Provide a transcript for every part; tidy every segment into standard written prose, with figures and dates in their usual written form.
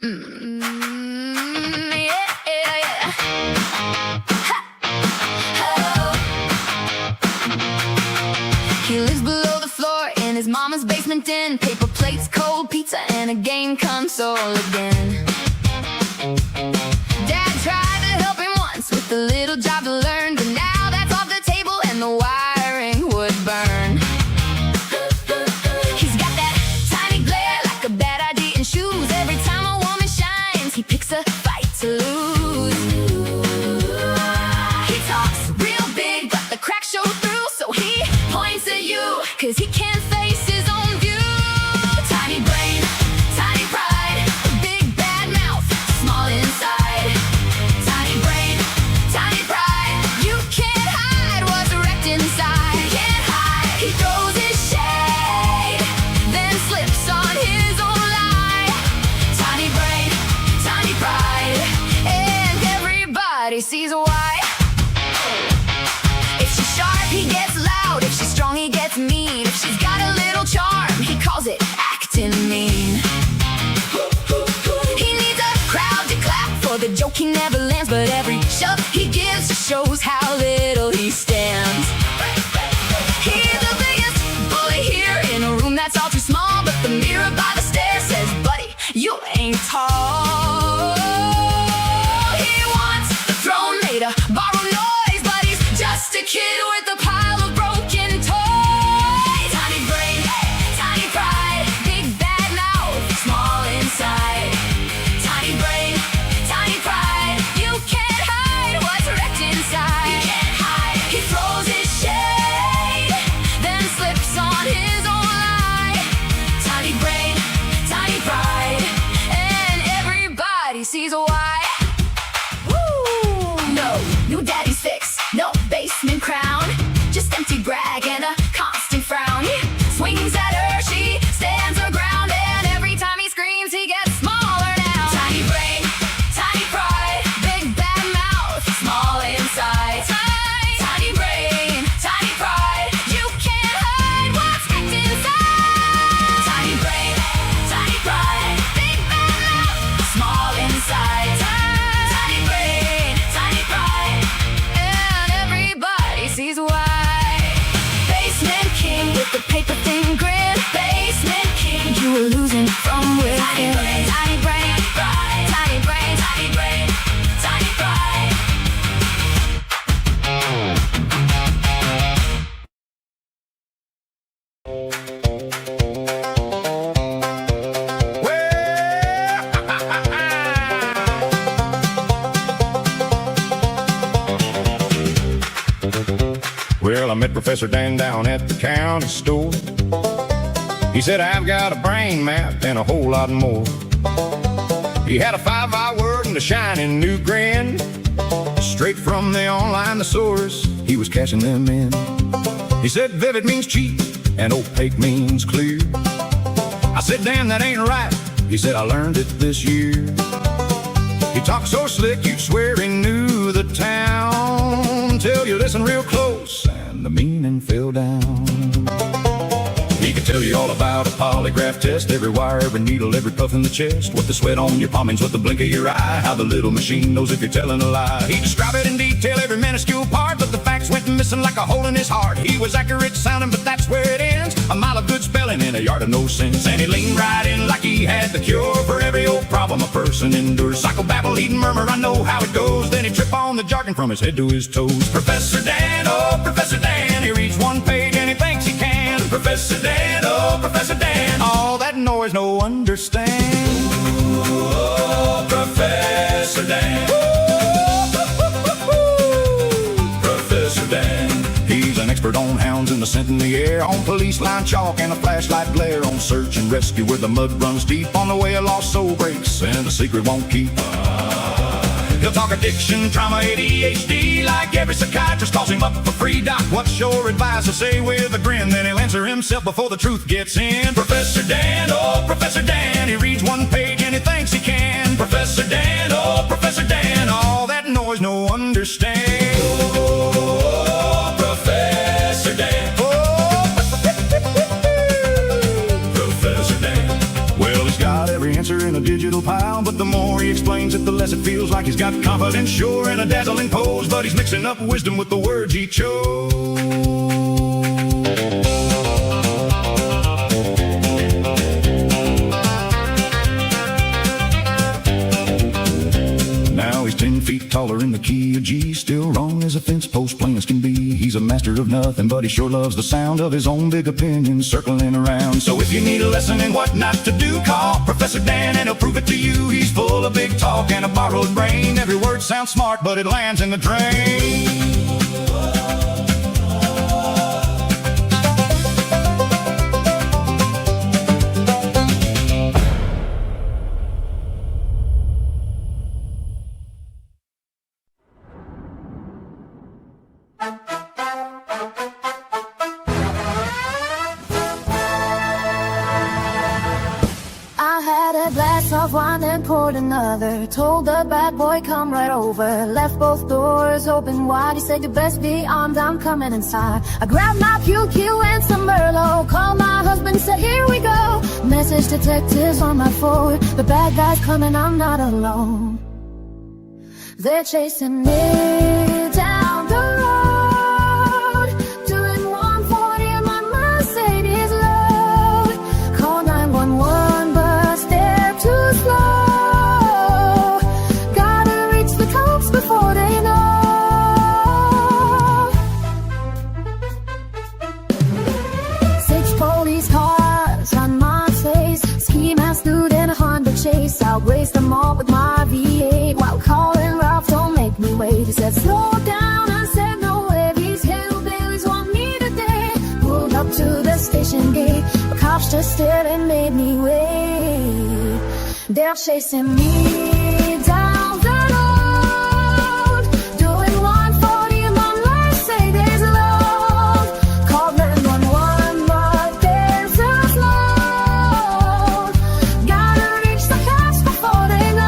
He lives below the floor in his mama's basement den. Paper plates, cold pizza, and a game console again. Dad tried to help him once with the little job to learn, but now that's off the table and the wiring would burn. He's got that tiny glare like a bad idea in shoes. Every time a woman shines, he picks a fight to lose. He talks real big, but the cracks show through, so he points at you, 'cause he can't face his own view. Tiny brain, tiny pride, big bad mouth, small inside. Tiny brain, tiny pride, you can't hide what's wrecked inside. He can't hide, he throws his shade, then slips on his own lie. Tiny brain, tiny pride, and everybody sees why. If she's sharp, he gets loud. If she's strong, he gets mean. If she's got a little charm, he calls it acting mean. He needs a crowd to clap for the joke he never lands, but every shove he gives just shows how little he stands. He's the biggest bully here in a room that's all too small, but the mirror by the stairs says, buddy, you ain't tall. He wants the throne made of borrowed noise, but he's just a kid with a pile of broken toys. Tiny brain, tiny pride, big bad mouth, small inside. Tiny brain, tiny pride, you can't hide what's wrecked inside. He can't hide, he throws his shade, then slips on his own lie. Tiny brain, tiny pride, and everybody sees why. No new daddy's fix, no basement crown, just empty brag and a constant frown. He swings at her, she stands her ground, and every time he screams, he gets smaller now. Tiny brain, tiny pride, big bad mouth, small inside. Tiny brain, tiny pride, you can't hide what's wrecked inside. Tiny brain, tiny pride, big bad mouth, small inside. Tiny brain, tiny pride, and everybody sees why. Basement king with the paper thin grin. Basement king, you were losing from within. Tiny brain, tiny brain, tiny brain, tiny brain, tiny pride. Well, I met Professor Dan down at the county store. He said, I've got a brain map and a whole lot more. He had a 5-eye word and a shining new grin. Straight from the online thesaurus, he was cashing them in. He said, vivid means cheap and opaque means clear. I said, Dan, that ain't right. He said, I learned it this year. He talked so slick, you'd swear he knew the town, till you listen real close and the meaning fell down. He could tell you all about a polygraph test, every wire, every needle, every puff in the chest, what the sweat on your palm means, what the blink of your eye, how the little machine knows if you're telling a lie. He'd describe it in detail, every minuscule part, but the facts went missing like a hole in his heart. He was accurate sounding, but that's where it ends. A mile of good spelling and a yard of no sense. And he leaned right in like he had the cure for every old problem a person endures. Psychobabble, he'd murmur, I know how it goes. Then he'd trip on the jargon from his head to his toes. Professor Dan, oh Professor Dan, he reads one page and he thinks he can. Professor Dan, oh Professor Dan, all that noise no understand. Oh, Professor Dan, Professor Dan. He's an expert on hounds and the scent in the air, on police line chalk and a flashlight glare, on search and rescue where the mud runs deep, on the way a lost soul breaks and the secret won't keep. He'll talk addiction, trauma, ADHD, like every psychiatrist calls him up for free. Doc, what's your advice? He'll say with a grin, then he'll answer himself before the truth gets in. Professor Dan, oh Professor Dan, he reads one page and he thinks he can. Professor Dan, oh Professor Dan, all that noise no understand. Oh, Professor Dan, oh, Professor Dan. Well, he's got every answer in a digital little pile, but the more he explains it, the less it feels like he's got confidence, sure, and a dazzling pose, but he's mixing up wisdom with the words he chose. Now he's 10 feet taller in the key of G, still wrong as a fence post, plain as can be. He's a master of nothing, but he sure loves the sound of his own big opinions circling around. So if you need a lesson in what not to do, call Professor Dan and he'll prove it to you. He's full of big talk and a borrowed brain. Every word sounds smart, but it lands in the drain. Of wine and poured another. Told the bad boy come right over. Left both doors open wide. He said you best be armed, I'm coming inside. I grabbed my QQ and some Merlot. Called my husband, said here we go. Message detectives on my phone. The bad guys coming, I'm not alone. They're chasing me down the road, doing 140 in my Mercedes load. Call 911 but they're too slow. Gotta reach the cops before they know. 6 police cars on my face. Ski mask dude in a Honda Chase. I'll race them all with my V8 while calling Ralph, don't make me wait. He said slow down, I said no way. These hillbillies want me today. Pulled up to the station gate. The cops just stared and made me wait. They're chasing me down the road, doing 140 in my Mercedes load. Called 911 but they're too slow. Gotta reach the cops before they know.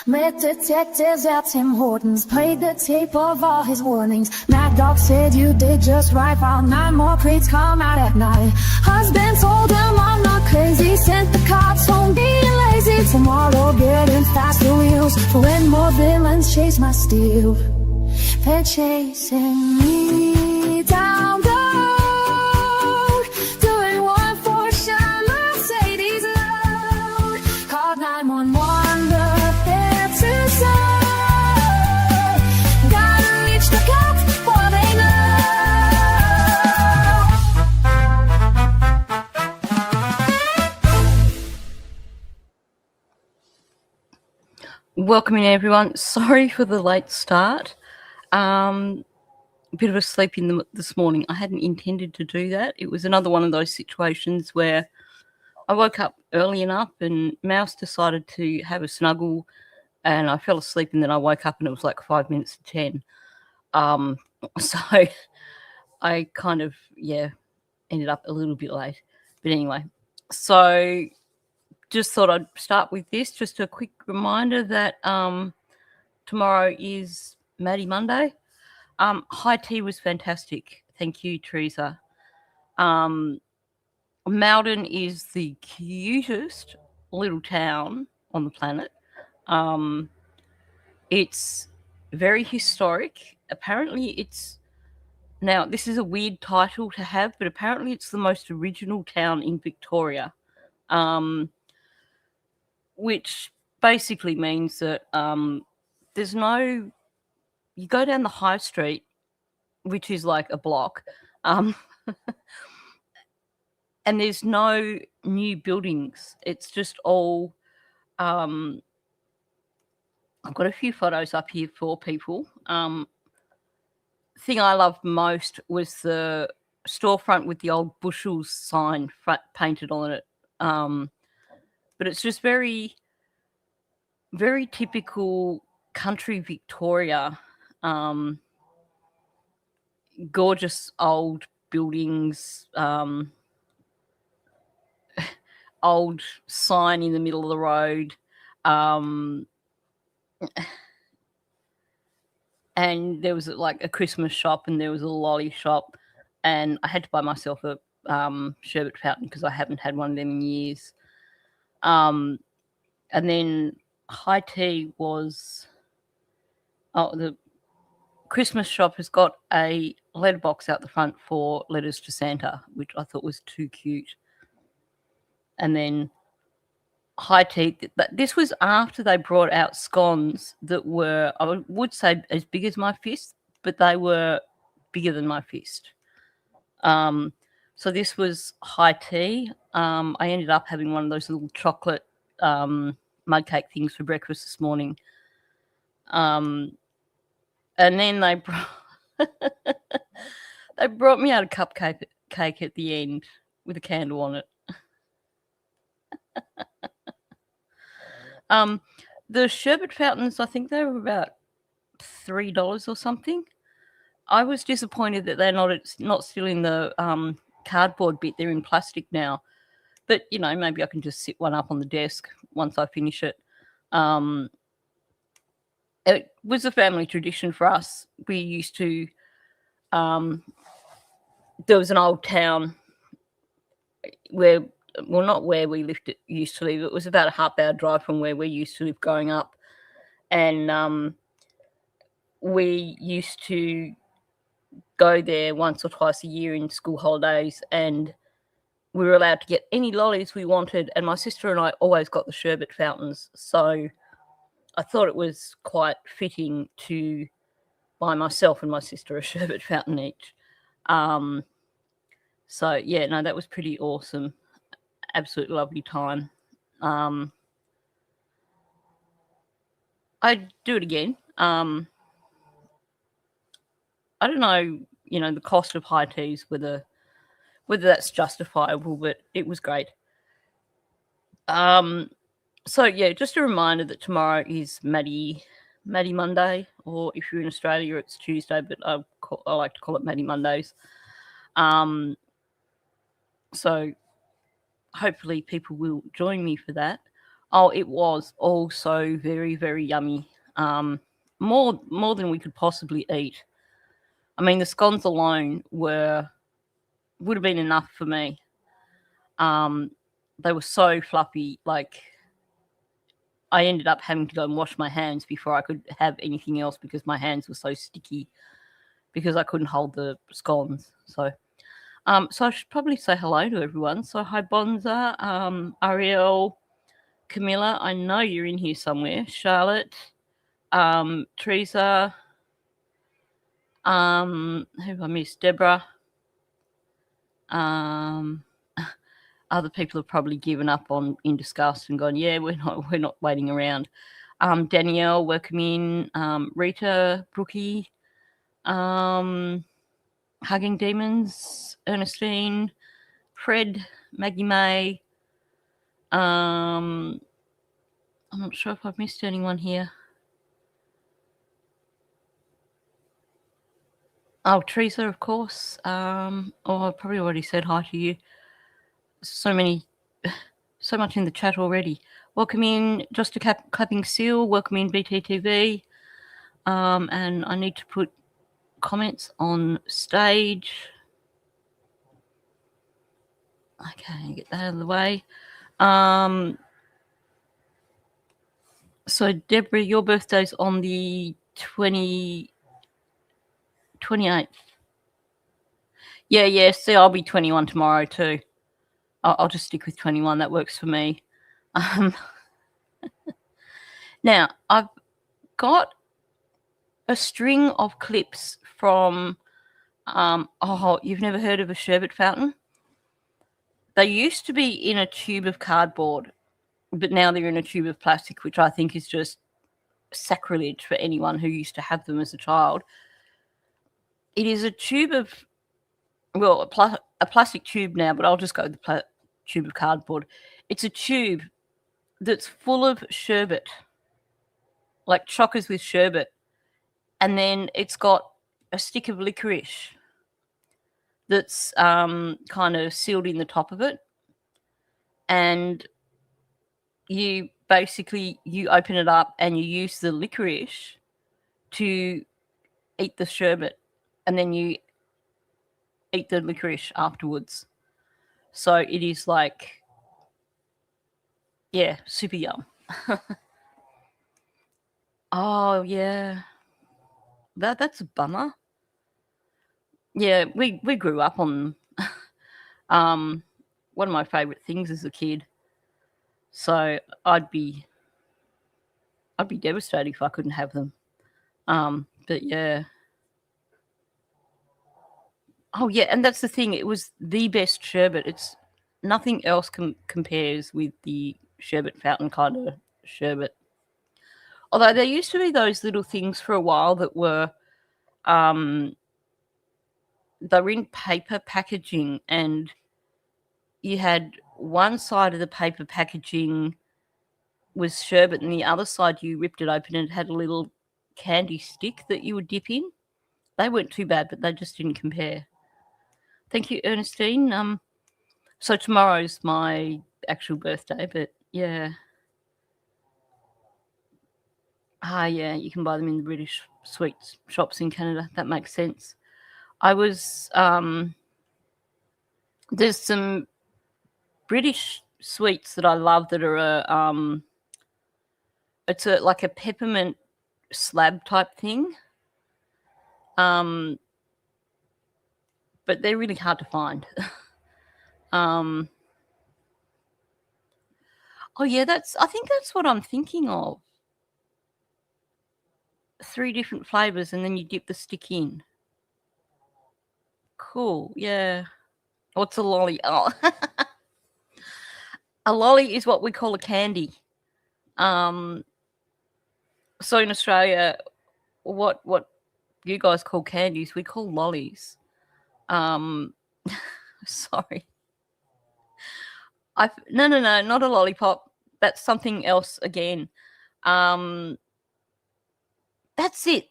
Met detectives at Tim Hortons, played the tape of all his warnings. Mad Dog said you did just right, while 9 more crates come out at night. Husband told him I'm not crazy, sent the cops home being lazy. Tomorrow getting faster wheels for when more villains chase my steel. They're chasing me down the road, doing 140 Mercedes load. Called 911 but they're too slow. Gotta reach the cops before they know. Welcome in, everyone. Sorry for the late start. A bit of a sleep in this morning. I hadn't intended to do that. It was another one of those situations where I woke up early enough and Mouse decided to have a snuggle and I fell asleep, and then I woke up and it was like 5 minutes to 10. So I kind of, ended up a little bit late. But anyway, so just thought I'd start with this. Just a quick reminder that tomorrow is Maddie Monday. High tea was fantastic. Thank you, Teresa. Malden is the cutest little town on the planet. It's very historic. Apparently now this is a weird title to have, but apparently it's the most original town in Victoria, which basically means that you go down the high street, which is like a block, and there's no new buildings. It's just all I've got a few photos up here for people. Thing I loved most was the storefront with the old Bushels sign painted on it. But it's just very, very typical country Victoria. Gorgeous old buildings, old sign in the middle of the road. And there was like a Christmas shop and there was a lolly shop. and I had to buy myself a sherbet fountain because I haven't had one of them in years. And then high tea was, the Christmas shop has got a letterbox out the front for letters to Santa, which I thought was too cute. And then high tea, this was after they brought out scones that were, I would say, as big as my fist, but they were bigger than my fist. So this was high tea. I ended up having one of those little chocolate mug cake things for breakfast this morning. And then they brought me out a cupcake at the end with a candle on it. The sherbet fountains, I think they were about $3 or something. I was disappointed that they're not still in the cardboard bit. They're in plastic now. But, maybe I can just sit one up on the desk once I finish it. It was a family tradition for us. We used to, there was an old town where, well, not where we used to live. It was about a half-hour drive from where we used to live growing up. And we used to go there once or twice a year in school holidays, and we were allowed to get any lollies we wanted, and my sister and I always got the sherbet fountains. So I thought it was quite fitting to buy myself and my sister a sherbet fountain each. So, yeah, no, that was pretty awesome. Absolutely lovely time. I'd do it again. I don't know, the cost of high teas, whether that's justifiable, but it was great. So, yeah, just a reminder that tomorrow is Maddie Monday, or if you're in Australia, it's Tuesday, but I like to call it Maddie Mondays. So hopefully people will join me for that. Oh, it was also very, very yummy. More than we could possibly eat. I mean, the scones alone would have been enough for me. They were so fluffy, like I ended up having to go and wash my hands before I could have anything else because my hands were so sticky because I couldn't hold the scones. So I should probably say hello to everyone. So hi, Bonza, Ariel, Camilla, I know you're in here somewhere. Charlotte, Teresa, who have I missed? Deborah. Other people have probably given up in disgust and gone, yeah, we're not waiting around. Danielle, welcome in. Rita, Brookie, Hugging Demons, Ernestine, Fred, Maggie May. I'm not sure if I've missed anyone here. Oh, Teresa, of course. I probably already said hi to you. So much in the chat already. Welcome in, Just a Clapping Seal. Welcome in, BTTV. And I need to put comments on stage. Okay, get that out of the way. So, Deborah, your birthday's on the 28th. Yeah, see, I'll be 21 tomorrow too. I'll just stick with 21. That works for me. Now, I've got a string of clips from, you've never heard of a sherbet fountain? They used to be in a tube of cardboard, but now they're in a tube of plastic, which I think is just sacrilege for anyone who used to have them as a child. It is a tube of, well, a plastic tube now, but I'll just go with the tube of cardboard. It's a tube that's full of sherbet, like chockers with sherbet, and then it's got a stick of licorice that's kind of sealed in the top of it, and you open it up and you use the licorice to eat the sherbet, and then you eat the licorice afterwards. So it is like, yeah, super yum. Oh, yeah. That's a bummer. Yeah, we grew up on one of my favourite things as a kid. So I'd be devastated if I couldn't have them. But yeah. Oh yeah, and that's the thing. It was the best sherbet. It's nothing else compares with the sherbet fountain kind of sherbet. Although there used to be those little things for a while that were they were in paper packaging, and you had one side of the paper packaging was sherbet and the other side you ripped it open and it had a little candy stick that you would dip in. They weren't too bad, but they just didn't compare. Thank you, Ernestine. So tomorrow's my actual birthday, but yeah. Yeah, you can buy them in the British sweets shops in Canada. That makes sense. I was there's some British sweets that I love that are it's like a peppermint slab type thing. But they're really hard to find. Oh yeah, I think that's what I'm thinking of. 3 different flavors and then you dip the stick in. Cool, yeah. What's a lolly? Oh. A lolly is what we call a candy. So in Australia, what you guys call candies, we call lollies. Sorry. No, not a lollipop. That's something else again. That's it.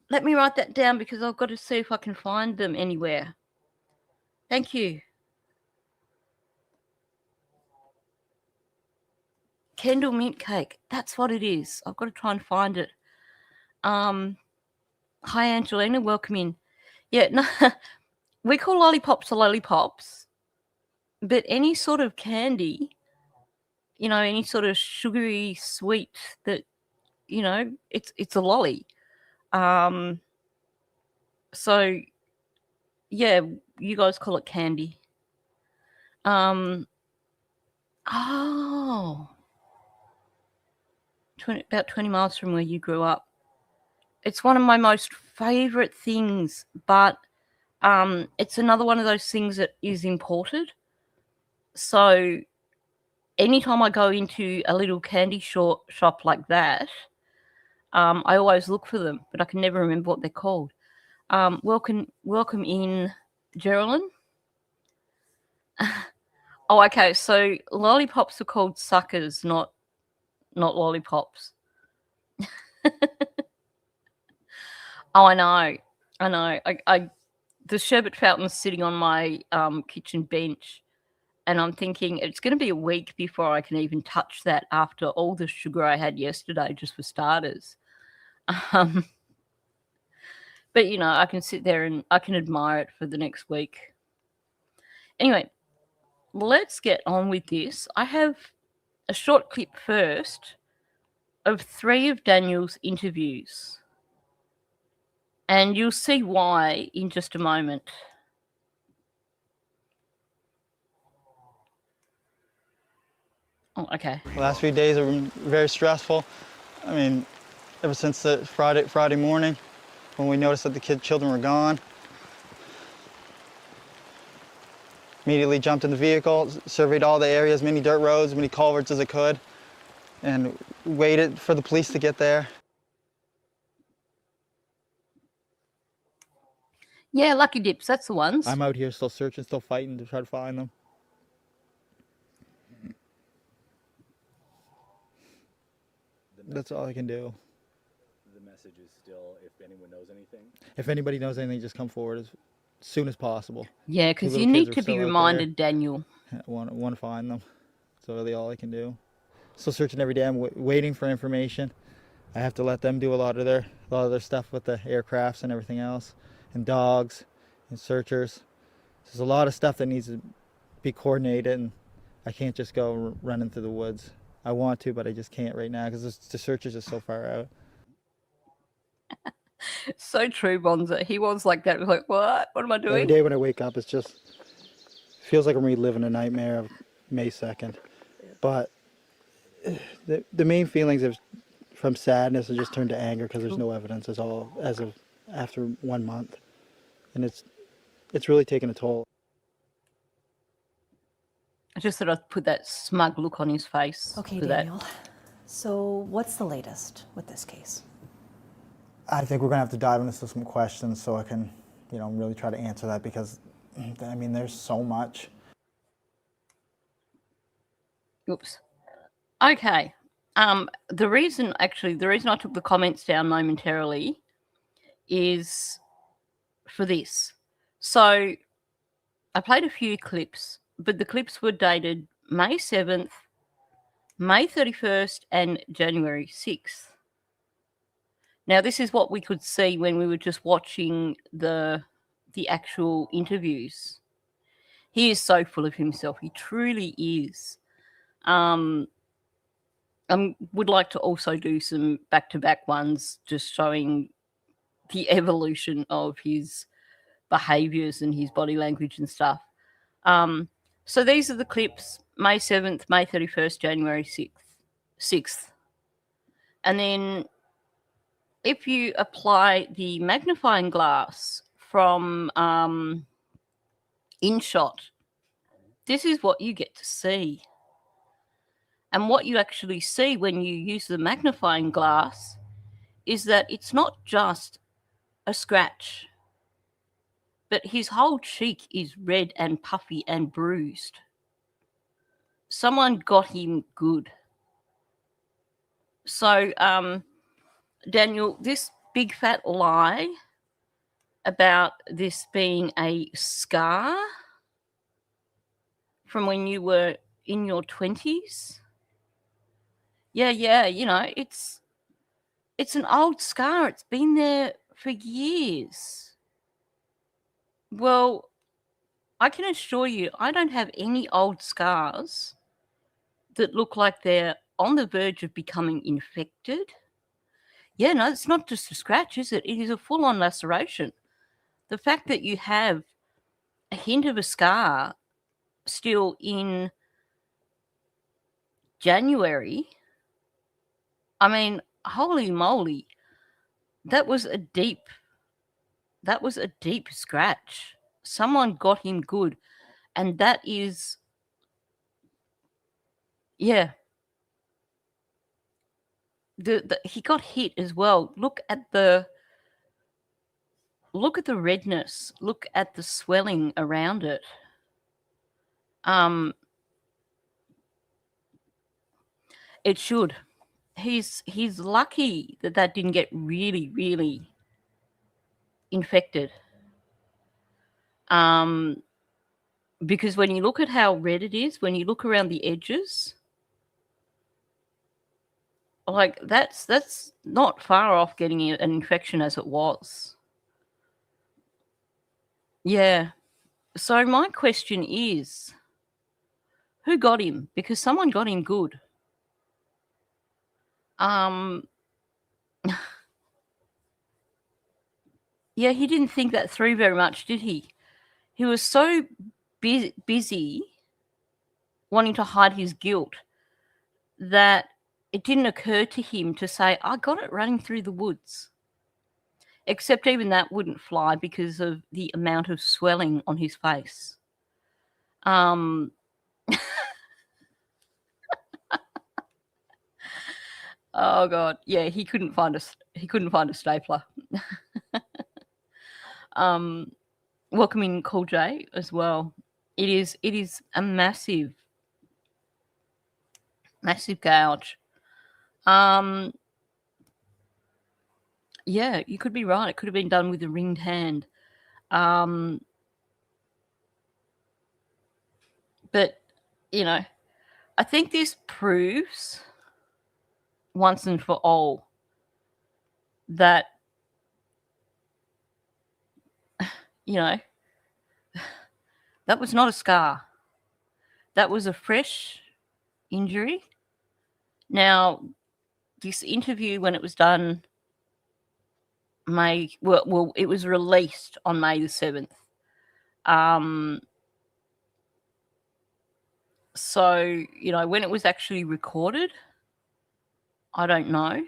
Let me write that down because I've got to see if I can find them anywhere. Thank you. Kendall mint cake. That's what it is. I've got to try and find it. Hi, Angelina. Welcome in. Yeah, no, we call lollipops, but any sort of candy, any sort of sugary sweet that, it's a lolly. So, yeah, you guys call it candy. Oh, about 20 miles from where you grew up. It's one of my most favourite things, but it's another one of those things that is imported. So anytime I go into a little candy shop like that, I always look for them, but I can never remember what they're called. Welcome in, Geraldine. Oh, okay. So lollipops are called suckers, not lollipops. Oh, I know. The sherbet fountain's sitting on my kitchen bench, and I'm thinking it's going to be a week before I can even touch that after all the sugar I had yesterday, just for starters. But I can sit there and I can admire it for the next week. Anyway, let's get on with this. I have a short clip first of 3 of Daniel's interviews. And you'll see why in just a moment. Oh, okay. The last few days have been very stressful. I mean, ever since the Friday morning when we noticed that the children were gone. Immediately jumped in the vehicle, surveyed all the areas, many dirt roads, many culverts as I could, and waited for the police to get there. Yeah, Lucky Dips, that's the ones. I'm out here still searching, still fighting to try to find them. That's all I can do. The message is still, if anyone knows anything. If anybody knows anything, just come forward as soon as possible. Yeah, because you need to be reminded, Daniel. I want to find them. That's really all I can do. Still searching every day. I'm waiting for information. I have to let them do a lot of their stuff with the aircrafts and everything else, and dogs, and searchers. There's a lot of stuff that needs to be coordinated, and I can't just go running through the woods. I want to, but I just can't right now because the searchers are so far out. So true, Bonza. He was like that. He was like, what? What am I Every doing? day when I wake up, it's just feels like I'm reliving a nightmare of May 2nd. But the main feelings of from sadness have just turned to anger because there's no evidence as of after 1 month, and it's really taken a toll. I just thought I'd put that smug look on his face. Okay, for that. Daniel. So what's the latest with this case? I think we're gonna have to dive into some questions so I can, really try to answer that because, I mean, there's so much. Oops. Okay. The reason I took the comments down momentarily is for this. So I played a few clips, but the clips were dated May 7th, May 31st, and January 6th. Now, this is what we could see when we were just watching the actual interviews. He is so full of himself. He truly is. I would like to also do some back-to-back ones just showing the evolution of his behaviors and his body language and stuff. So these are the clips, May 7th, May 31st, January 6th. And then if you apply the magnifying glass from InShot, this is what you get to see. And what you actually see when you use the magnifying glass is that it's not just a scratch, but his whole cheek is red and puffy and bruised. Someone got him good. So, Daniel, this big fat lie about this being a scar from when you were in your 20s. Yeah, it's an old scar. It's been there for years. Well, I can assure you, I don't have any old scars that look like they're on the verge of becoming infected. Yeah, no, it's not just a scratch, is it? It is a full-on laceration. The fact that you have a hint of a scar still in January, I mean, holy moly, that was a deep scratch. Someone got him good. And that is, yeah. He got hit as well. Look at the redness. Look at the swelling around it. It should. He's lucky that didn't get really, really infected. Because when you look at how red it is, when you look around the edges, like that's not far off getting an infection as it was. Yeah. So my question is, who got him? Because someone got him good. Yeah, he didn't think that through very much, did he? He was so busy wanting to hide his guilt that it didn't occur to him to say, I got it running through the woods. Except even that wouldn't fly because of the amount of swelling on his face. Oh God, yeah, he couldn't find a stapler. Welcoming Call J as well. It is a massive gouge. Yeah, you could be right. It could have been done with a ringed hand. But, I think this proves once and for all that, That was not a scar. That was a fresh injury. Now, this interview, when it was done, it was released on May the 7th. So, when it was actually recorded, I don't know.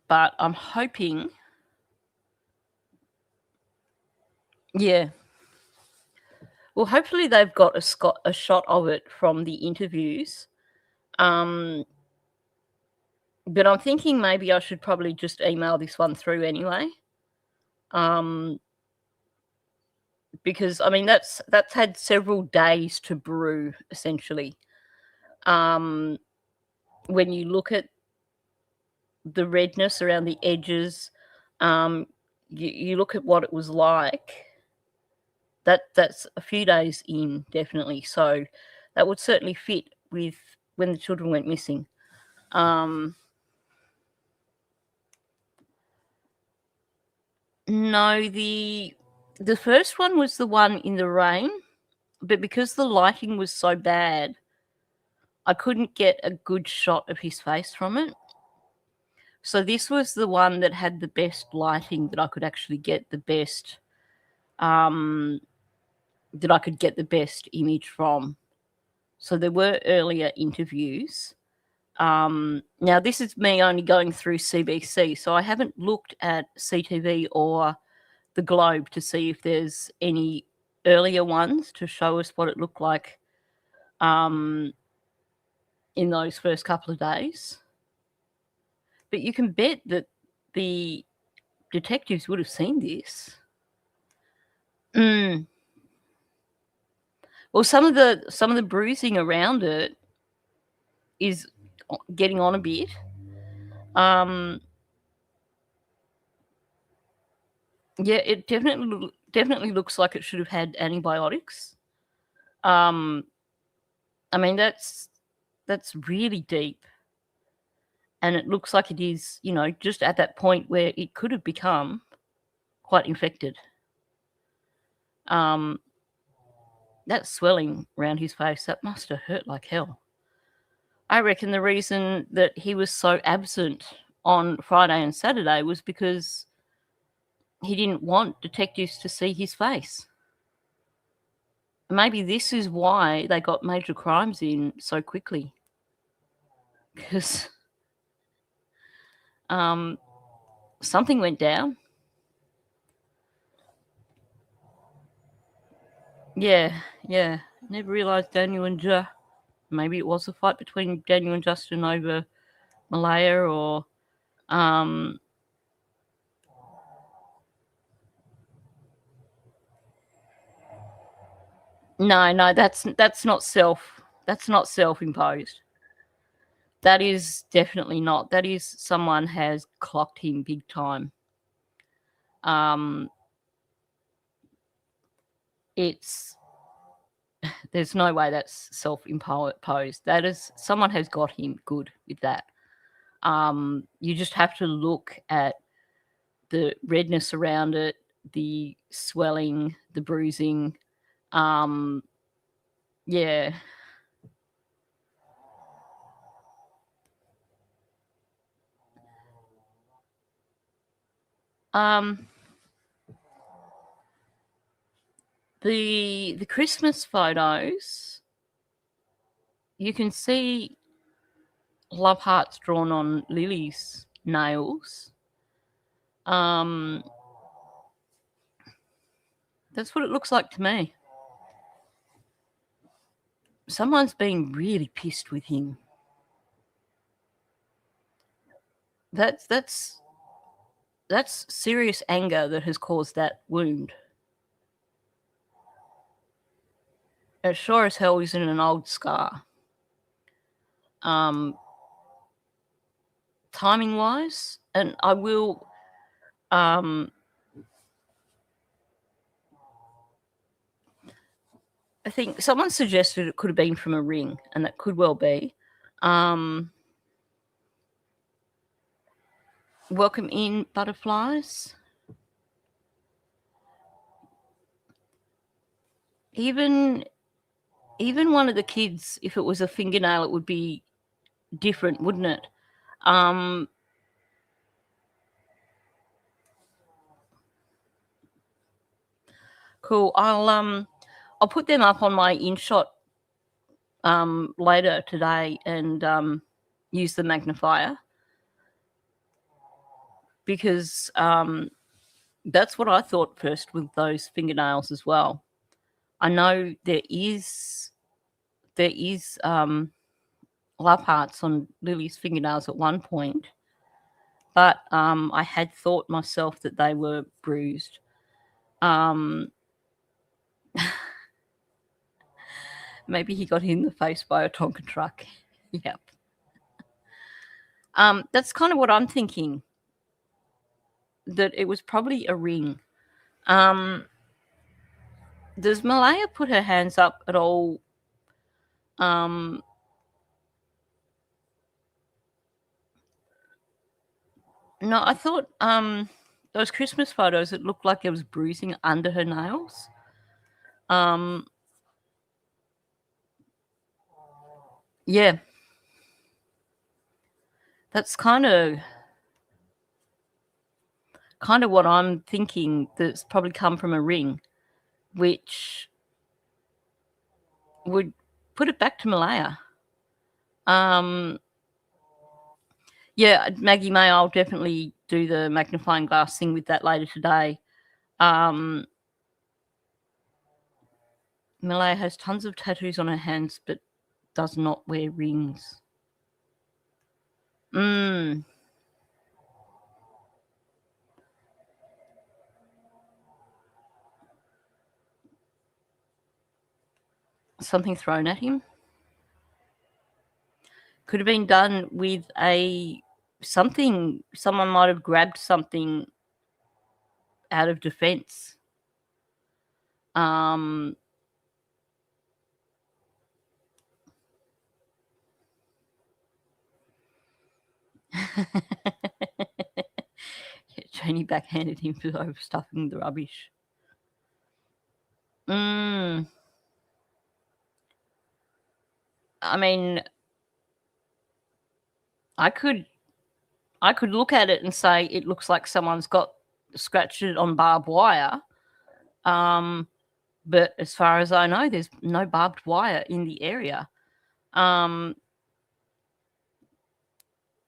But I'm hoping, yeah. Well, hopefully they've got a shot of it from the interviews. But I'm thinking maybe I should probably just email this one through anyway. Because that's had several days to brew, essentially. When you look at the redness around the edges, you look at what it was like. That's a few days in, definitely. So that would certainly fit with when the children went missing. No, the first one was the one in the rain, but because the lighting was so bad, I couldn't get a good shot of his face from it. So this was the one that had the best lighting, that I could actually get the best image from. So there were earlier interviews. Now, this is me only going through CBC, so I haven't looked at CTV or the Globe to see if there's any earlier ones to show us what it looked like in those first couple of days. But you can bet that the detectives would have seen this. Well, some of the bruising around it is getting on a bit. Yeah, it definitely looks like it should have had antibiotics. That's really deep, and it looks like it is, just at that point where it could have become quite infected. That swelling around his face, that must have hurt like hell. I reckon the reason that he was so absent on Friday and Saturday was because he didn't want detectives to see his face. Maybe this is why they got major crimes in so quickly. Because something went down. Yeah. Never realised Daniel and maybe it was a fight between Daniel and Justin over Malaya, or no, that's not self-imposed. That is definitely not. That is someone has clocked him big time. There's no way that's self-imposed. That is, someone has got him good with that. You just have to look at the redness around it, the swelling, the bruising. Yeah. The Christmas photos, you can see love hearts drawn on Lily's nails. That's what it looks like to me. Someone's been really pissed with him. That's serious anger that has caused that wound. It sure as hell isn't an old scar. Timing wise, and I will I think someone suggested it could have been from a ring, and that could well be. Welcome in, butterflies. even one of the kids, if it was a fingernail, it would be different, wouldn't it? Cool. I'll put them up on my InShot later today and use the magnifier, because that's what I thought first with those fingernails as well. I know there is love hearts on Lily's fingernails at one point, but I had thought myself that they were bruised. Maybe he got hit in the face by a Tonka truck. Yep. That's kind of what I'm thinking, that it was probably a ring. Does Malaya put her hands up at all? No, I thought those Christmas photos, it looked like there was bruising under her nails. Yeah. That's kind of what I'm thinking, that's probably come from a ring, which would put it back to Malaya. Yeah, Maggie May, I'll definitely do the magnifying glass thing with that later today. Malaya has tons of tattoos on her hands, but does not wear rings. Something thrown at him. Could have been done with something. Someone might have grabbed something out of defense. Janie backhanded him for overstuffing the rubbish. I mean, I could look at it and say it looks like someone's got scratched it on barbed wire. But as far as I know, there's no barbed wire in the area.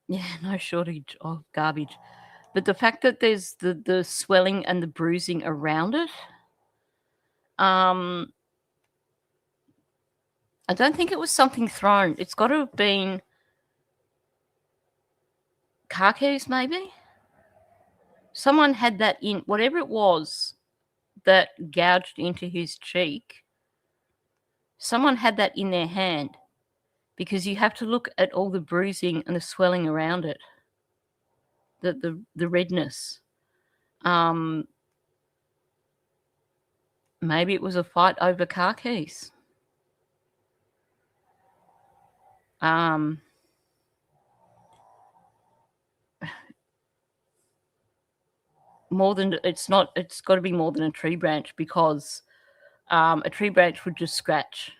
Yeah, no shortage of garbage. But the fact that there's the swelling and the bruising around it, I don't think it was something thrown. It's got to have been car keys, maybe. Someone had that in, whatever it was that gouged into his cheek. Someone had that in their hand, because you have to look at all the bruising and the swelling around it, the redness. Maybe it was a fight over car keys. It's got to be more than a tree branch, because a tree branch would just scratch.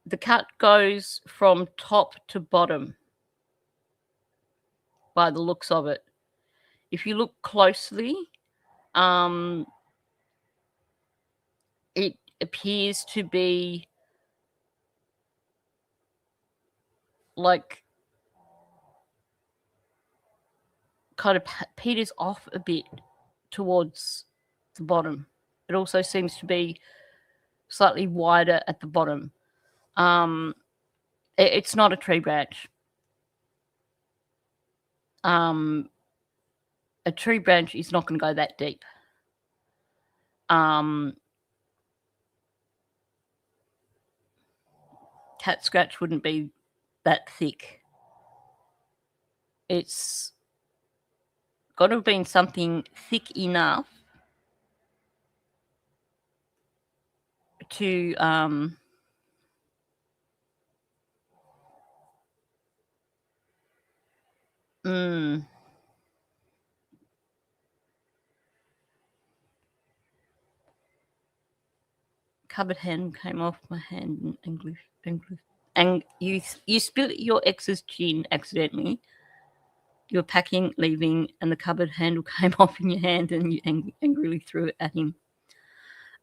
The cut goes from top to bottom by the looks of it. If you look closely, it appears to be like kind of peters off a bit towards the bottom. It also seems to be slightly wider at the bottom. It's not a tree branch. A tree branch is not going to go that deep. Cat scratch wouldn't be that thick. It's got to have been something thick enough to cupboard handle came off my hand and you spilled your ex's gin accidentally. You were packing, leaving, and the cupboard handle came off in your hand, and you angrily threw it at him.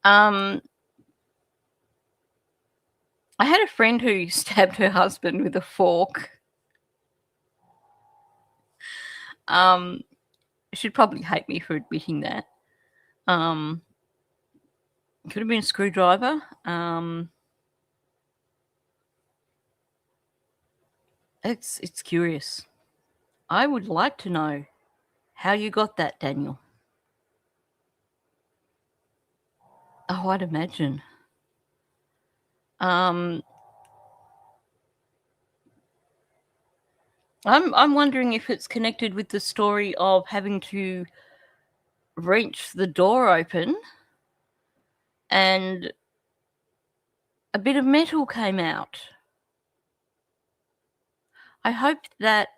I had a friend who stabbed her husband with a fork. She'd probably hate me for admitting that. Could have been a screwdriver. It's curious. I would like to know how you got that, Daniel. Oh, I'd imagine. I'm wondering if it's connected with the story of having to wrench the door open and a bit of metal came out. I hope that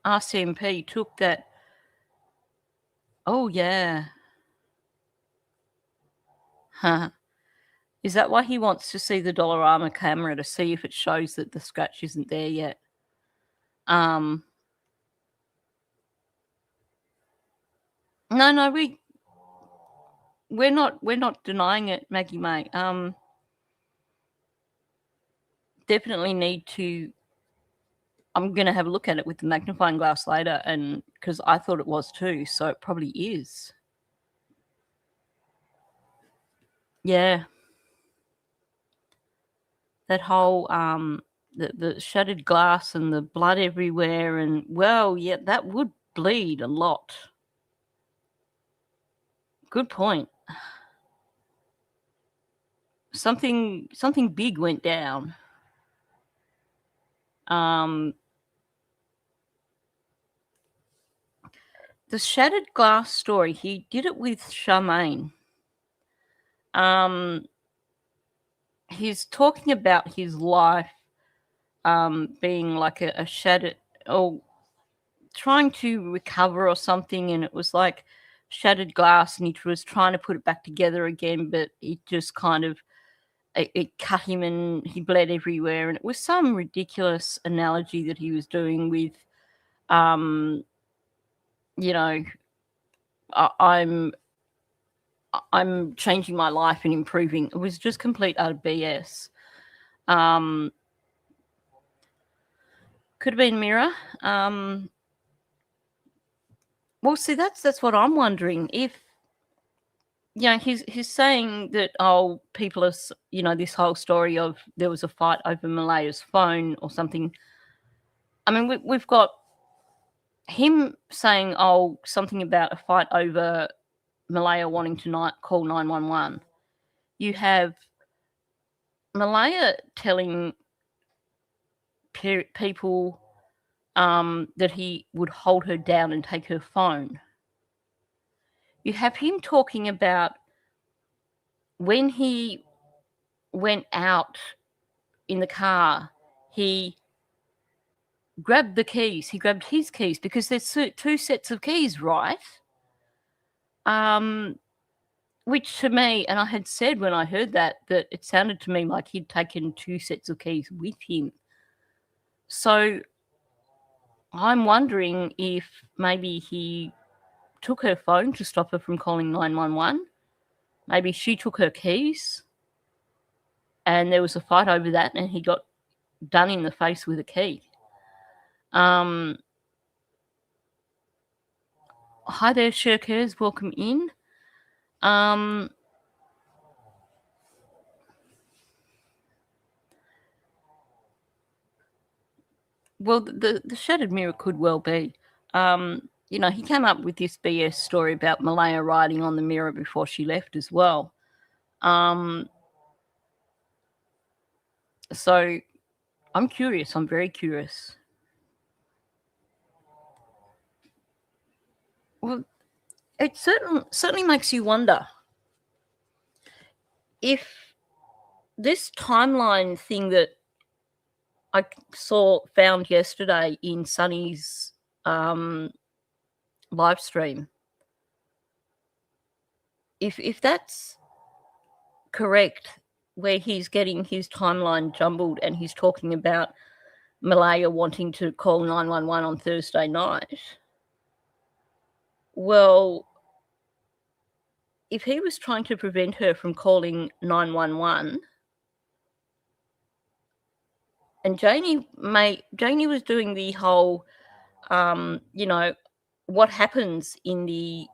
RCMP took that. Oh yeah. Huh. Is that why he wants to see the Dollarama camera to see if it shows that the scratch isn't there yet? No, we're not denying it, Maggie May. Definitely need to. I'm going to have a look at it with the magnifying glass later, and because I thought it was too, so it probably is. Yeah. That whole the shattered glass and the blood everywhere, and well, yeah, that would bleed a lot. Good point. Something big went down. The shattered glass story, he did it with Charmaine. He's talking about his life being like a shattered, or trying to recover or something, and it was like shattered glass, and he was trying to put it back together again, but it just kind of it cut him and he bled everywhere, and it was some ridiculous analogy that he was doing with you know, I'm changing my life and improving. It was just complete utter BS. Could have been mirror. Well, see, that's what I'm wondering. If he's saying that people are, this whole story of there was a fight over Malaya's phone or something. I mean, we've got him saying something about a fight over Malaya wanting to call 911. You have Malaya telling people that he would hold her down and take her phone. You have him talking about when he went out in the car, he grabbed the keys. He grabbed his keys because there's two sets of keys, right? Which to me, and I had said when I heard that it sounded to me like he'd taken two sets of keys with him. So I'm wondering if maybe he took her phone to stop her from calling 911. Maybe she took her keys and there was a fight over that and he got done in the face with a key. Hi there, Shirkers. Welcome in. Well, the shattered mirror could well be. He came up with this BS story about Malaya riding on the mirror before she left as well. So I'm curious. I'm very curious. Well, it certainly makes you wonder if this timeline thing that I found yesterday in Sunny's live stream, if that's correct, where he's getting his timeline jumbled and he's talking about Malaya wanting to call 911 on Thursday night, well, if he was trying to prevent her from calling 911, and Janie was doing the whole, what happens in the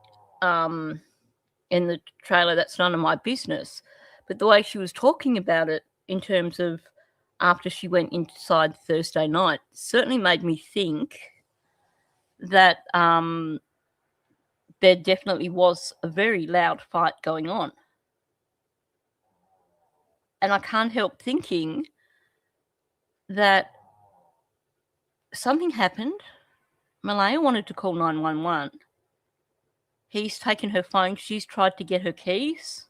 trailer, that's none of my business. But the way she was talking about it in terms of after she went inside Thursday night certainly made me think that there definitely was a very loud fight going on. And I can't help thinking that something happened. Malaya wanted to call 911. He's taken her phone. She's tried to get her keys.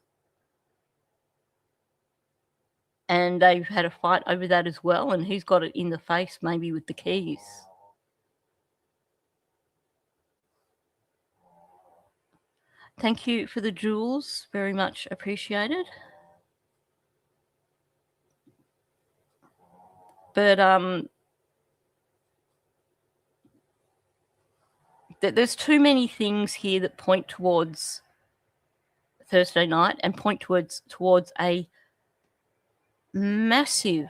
And they've had a fight over that as well. And he's got it in the face, maybe with the keys. Thank you for the jewels. Very much appreciated. But there's too many things here that point towards Thursday night and point towards a massive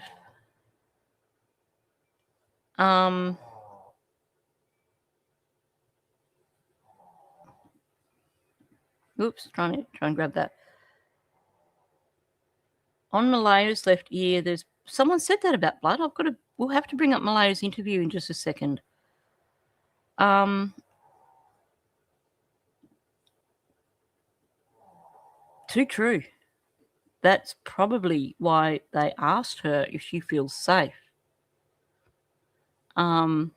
oops, trying to grab that. On Malaya's left ear, there's someone said that about blood. We'll have to bring up Malaya's interview in just a second. Too true. That's probably why they asked her if she feels safe. Thank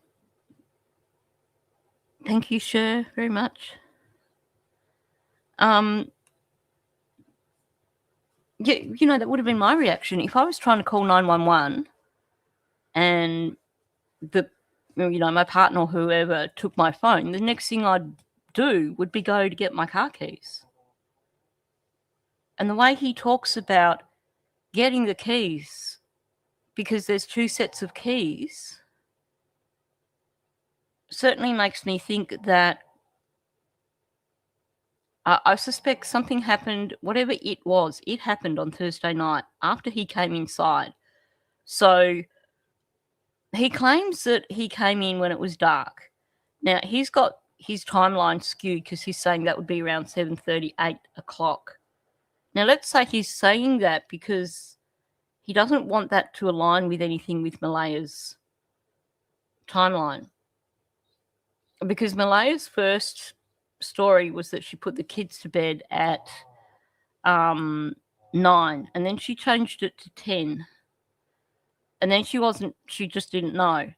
you, Cher, very much. Yeah, that would have been my reaction if I was trying to call 911 and my partner or whoever took my phone. The next thing I'd do would be go to get my car keys. And the way he talks about getting the keys, because there's two sets of keys, certainly makes me think that I suspect something happened, whatever it was, it happened on Thursday night after he came inside. So he claims that he came in when it was dark. Now, he's got his timeline skewed because he's saying that would be around 7:30, 8 o'clock. Now, let's say he's saying that because he doesn't want that to align with anything with Malaya's timeline. Because Malaya's first story was that she put the kids to bed at 9, and then she changed it to 10. And then she just didn't know.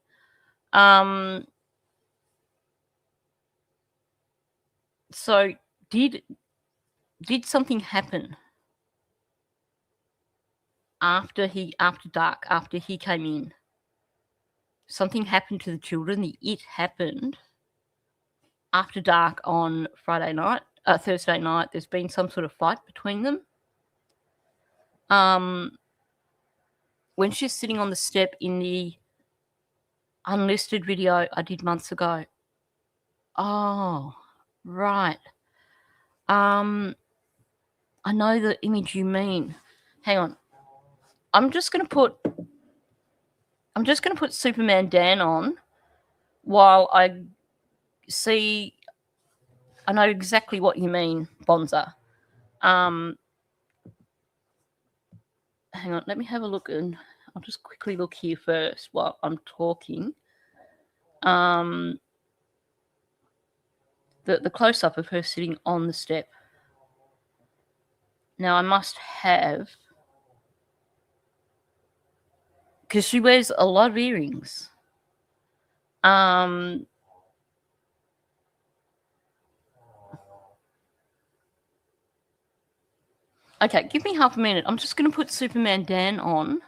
So did something happen after dark, after he came in? Something happened to the children. It happened after dark on Thursday night. There's been some sort of fight between them. When she's sitting on the step in the unlisted video I did months ago. Oh, right. I know the image you mean. Hang on. I'm just going to put Superman Dan on while I see. I know exactly what you mean, Bonza. Hang on, let me have a look, and I'll just quickly look here first while I'm talking. The close-up of her sitting on the step. Now, I must have, because she wears a lot of earrings. Okay, give me half a minute. I'm just going to put Superman Dan on.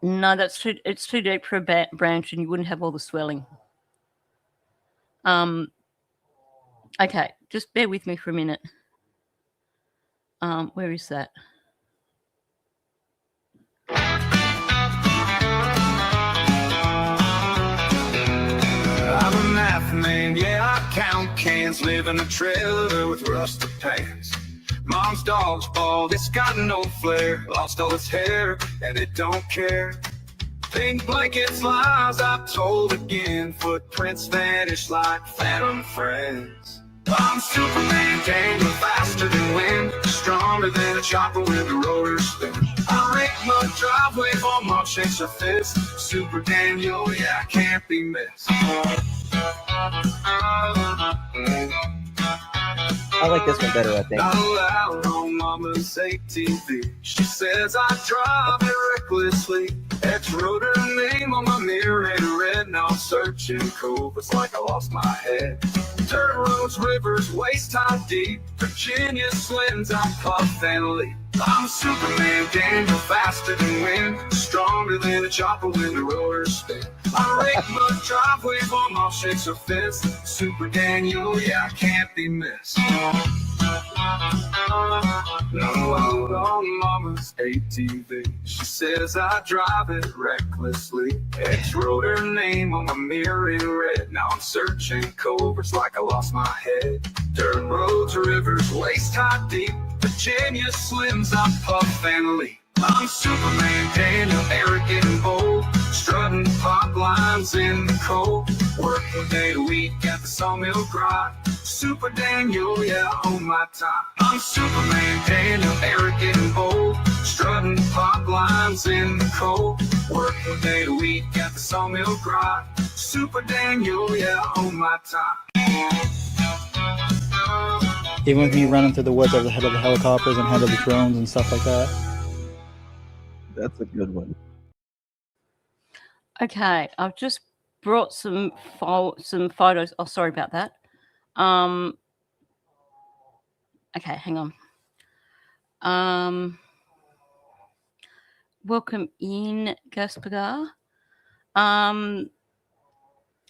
No, it's too deep for a branch, and you wouldn't have all the swelling. Okay, just bear with me for a minute. Where is that? I'm a math man, yeah, I count cans, live in a trailer with rusted pants. Mom's dog's bald, it's got no flair, lost all its hair, and it don't care. Pink blankets, lies I've told again, footprints vanish like phantom friends. I'm Superman, tangle faster than wind, stronger than a chopper when the rotors spin. I rake my driveway for Mom shakes her fist. Super Daniel, yeah, I can't be missed. I like this one better, I think. Not allowed on Mama's ATV. She says I drive it recklessly. X wrote her name on my mirror in red. Now I'm searching cold, it's like I lost my head. Dirt roads, rivers, waist high deep. Virginia slims, I puff and leap. I'm Superman, Daniel, faster than wind, stronger than a chopper when the rotors spin. I rake my driveway for Mom shakes her fist. Super Daniel, yeah, I can't be missed. No load on Mama's ATV. She says I drive it recklessly. X wrote her name on my mirror in red. Now I'm searching coverts like I lost my head. Dirt roads, rivers, waist high deep. Virginia slims, I puff and leap. I'm Superman, Daniel, arrogant and bold, strutting pop lines in the cold. Work one day a week at the sawmill grind. Super Daniel, yeah, I own my time. I'm Superman, Daniel, arrogant and bold, strutting pop lines in the cold. Work one day a week at the sawmill grind. Super Daniel, yeah, I own my time. Even with me running through the woods over the head of the helicopters and head of the drones and stuff like that. That's a good one. Okay, I've just brought some photos. Oh, sorry about that. Okay, hang on. Welcome in, Gaspagar.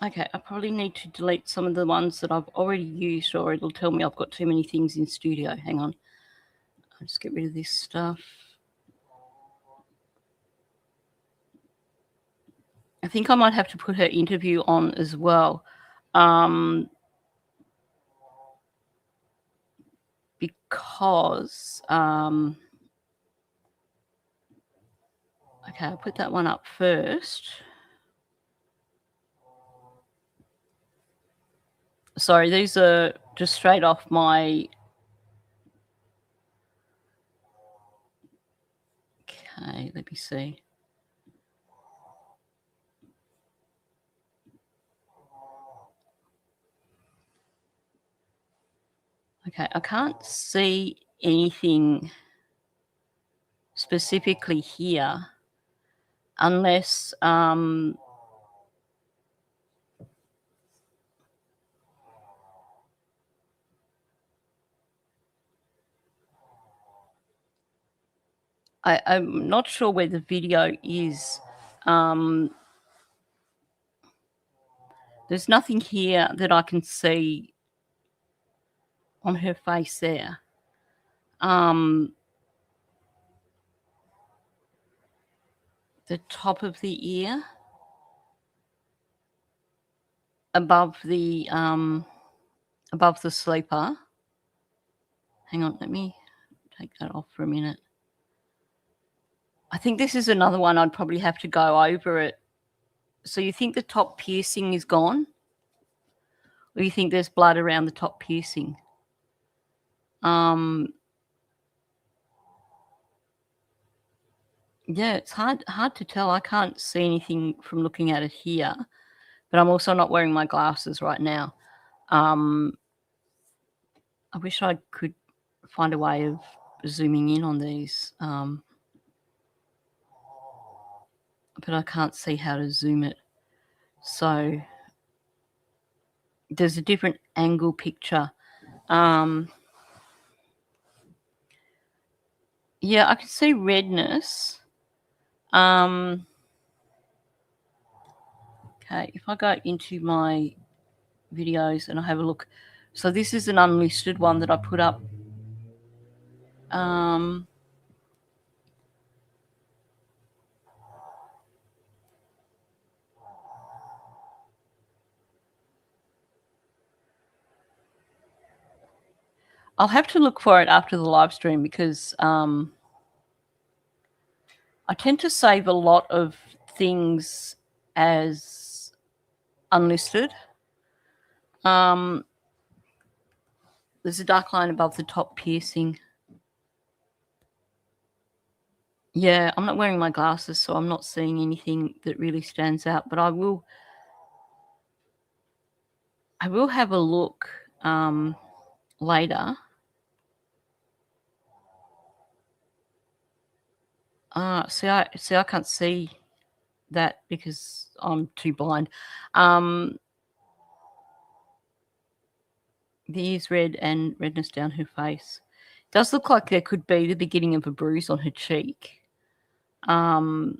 Okay, I probably need to delete some of the ones that I've already used, or it'll tell me I've got too many things in studio. Hang on. I'll just get rid of this stuff. I think I might have to put her interview on as well. Because okay, I'll put that one up first. Sorry, these are just straight off my... Okay, let me see. Okay, I can't see anything specifically here unless I'm not sure where the video is. There's nothing here that I can see on her face there. The top of the ear, above the sleeper. Hang on, let me take that off for a minute. I think this is another one I'd probably have to go over it. So you think the top piercing is gone? Or you think there's blood around the top piercing? Yeah, it's hard to tell. I can't see anything from looking at it here, but I'm also not wearing my glasses right now. I wish I could find a way of zooming in on these, but I can't see how to zoom it. So there's a different angle picture. Yeah, I can see redness. Okay, if I go into my videos and I have a look. So this is an unlisted one that I put up. I'll have to look for it after the live stream because I tend to save a lot of things as unlisted. There's a dark line above the top piercing. Yeah, I'm not wearing my glasses, so I'm not seeing anything that really stands out, but I will have a look later. See, I can't see that because I'm too blind. The ears red and redness down her face. Does look like there could be the beginning of a bruise on her cheek. What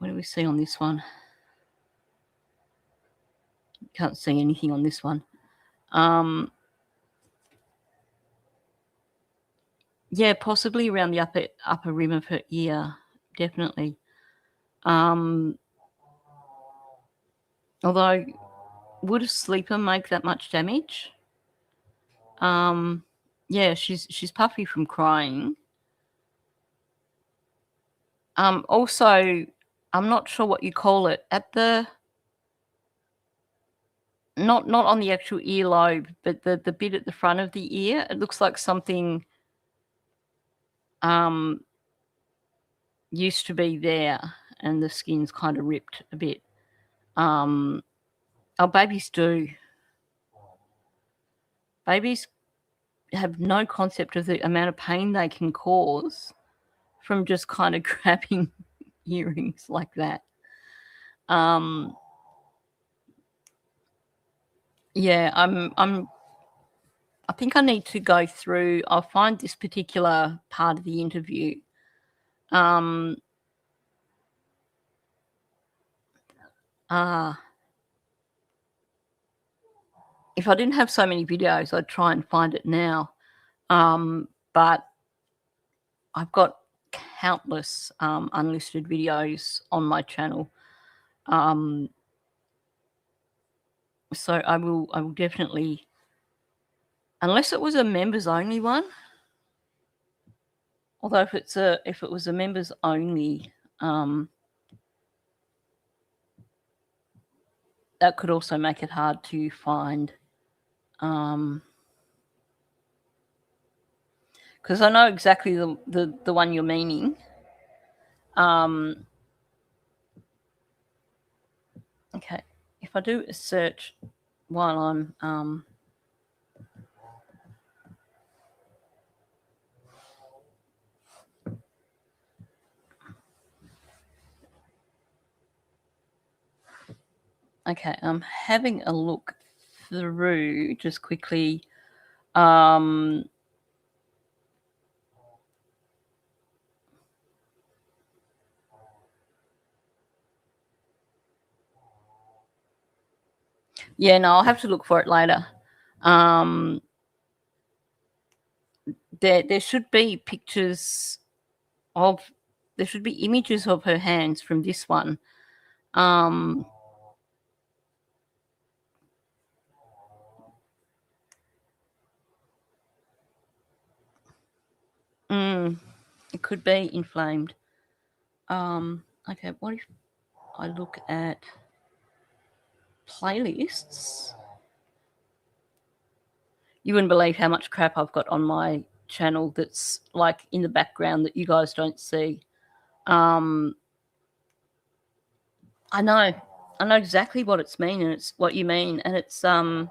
do we see on this one? Can't see anything on this one. Yeah, possibly around the upper rim of her ear, definitely. Although, would a sleeper make that much damage? Yeah, she's puffy from crying. Also, I'm not sure what you call it at the not on the actual earlobe, but the bit at the front of the ear. It looks like something used to be there, and the skin's kind of ripped a bit. Oh, babies do. Babies have no concept of the amount of pain they can cause from just kind of grabbing earrings like that. Yeah, I think I need to go through. I'll find this particular part of the interview. If I didn't have so many videos, I'd try and find it now. But I've got countless unlisted videos on my channel. So I will definitely, unless it was a members only one. Although if it was a members only, that could also make it hard to find. Because I know exactly the one you're meaning. Okay, if I do a search while I'm okay, I'm having a look through just quickly. Yeah, no, I'll have to look for it later. There should be pictures of, there should be images of her hands from this one. It could be inflamed. Okay, what if I look at playlists? You wouldn't believe how much crap I've got on my channel that's like in the background that you guys don't see. I know exactly what it's mean, and it's what you mean, and it's for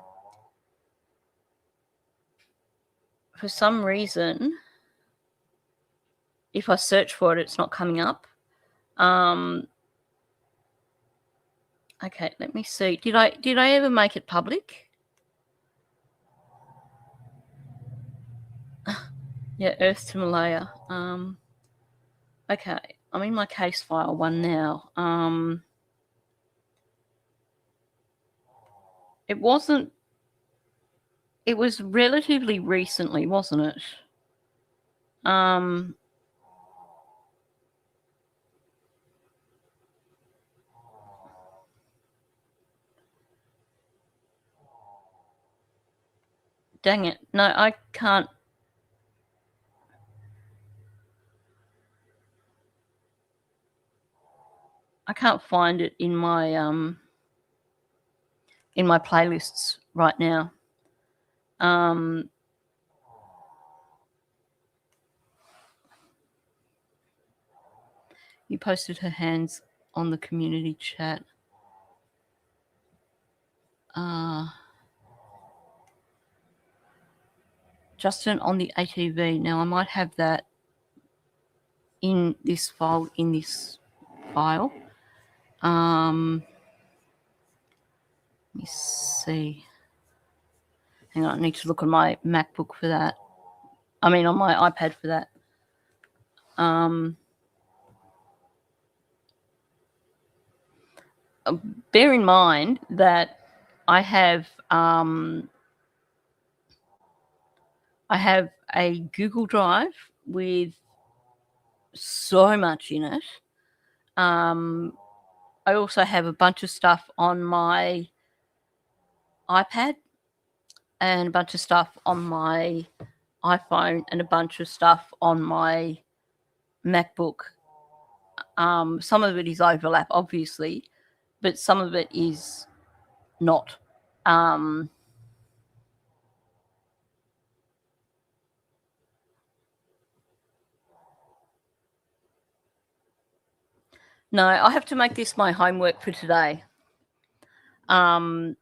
some reason, if I search for it, it's not coming up. Okay, let me see. Did I ever make it public? Yeah, Earth to Malaya. Okay, I'm in my case file one now. It wasn't. It was relatively recently, wasn't it? Dang it. No, I can't. I can't find it in my playlists right now. You posted her hands on the community chat. Justin on the ATV. Now I might have that in this file. Let me see. Hang on, I need to look on my MacBook for that. I mean, on my iPad for that. Bear in mind that I have a Google Drive with so much in it. I also have a bunch of stuff on my iPad and a bunch of stuff on my iPhone and a bunch of stuff on my MacBook. Some of it is overlap, obviously, but some of it is not. No, I have to make this my homework for today. I'll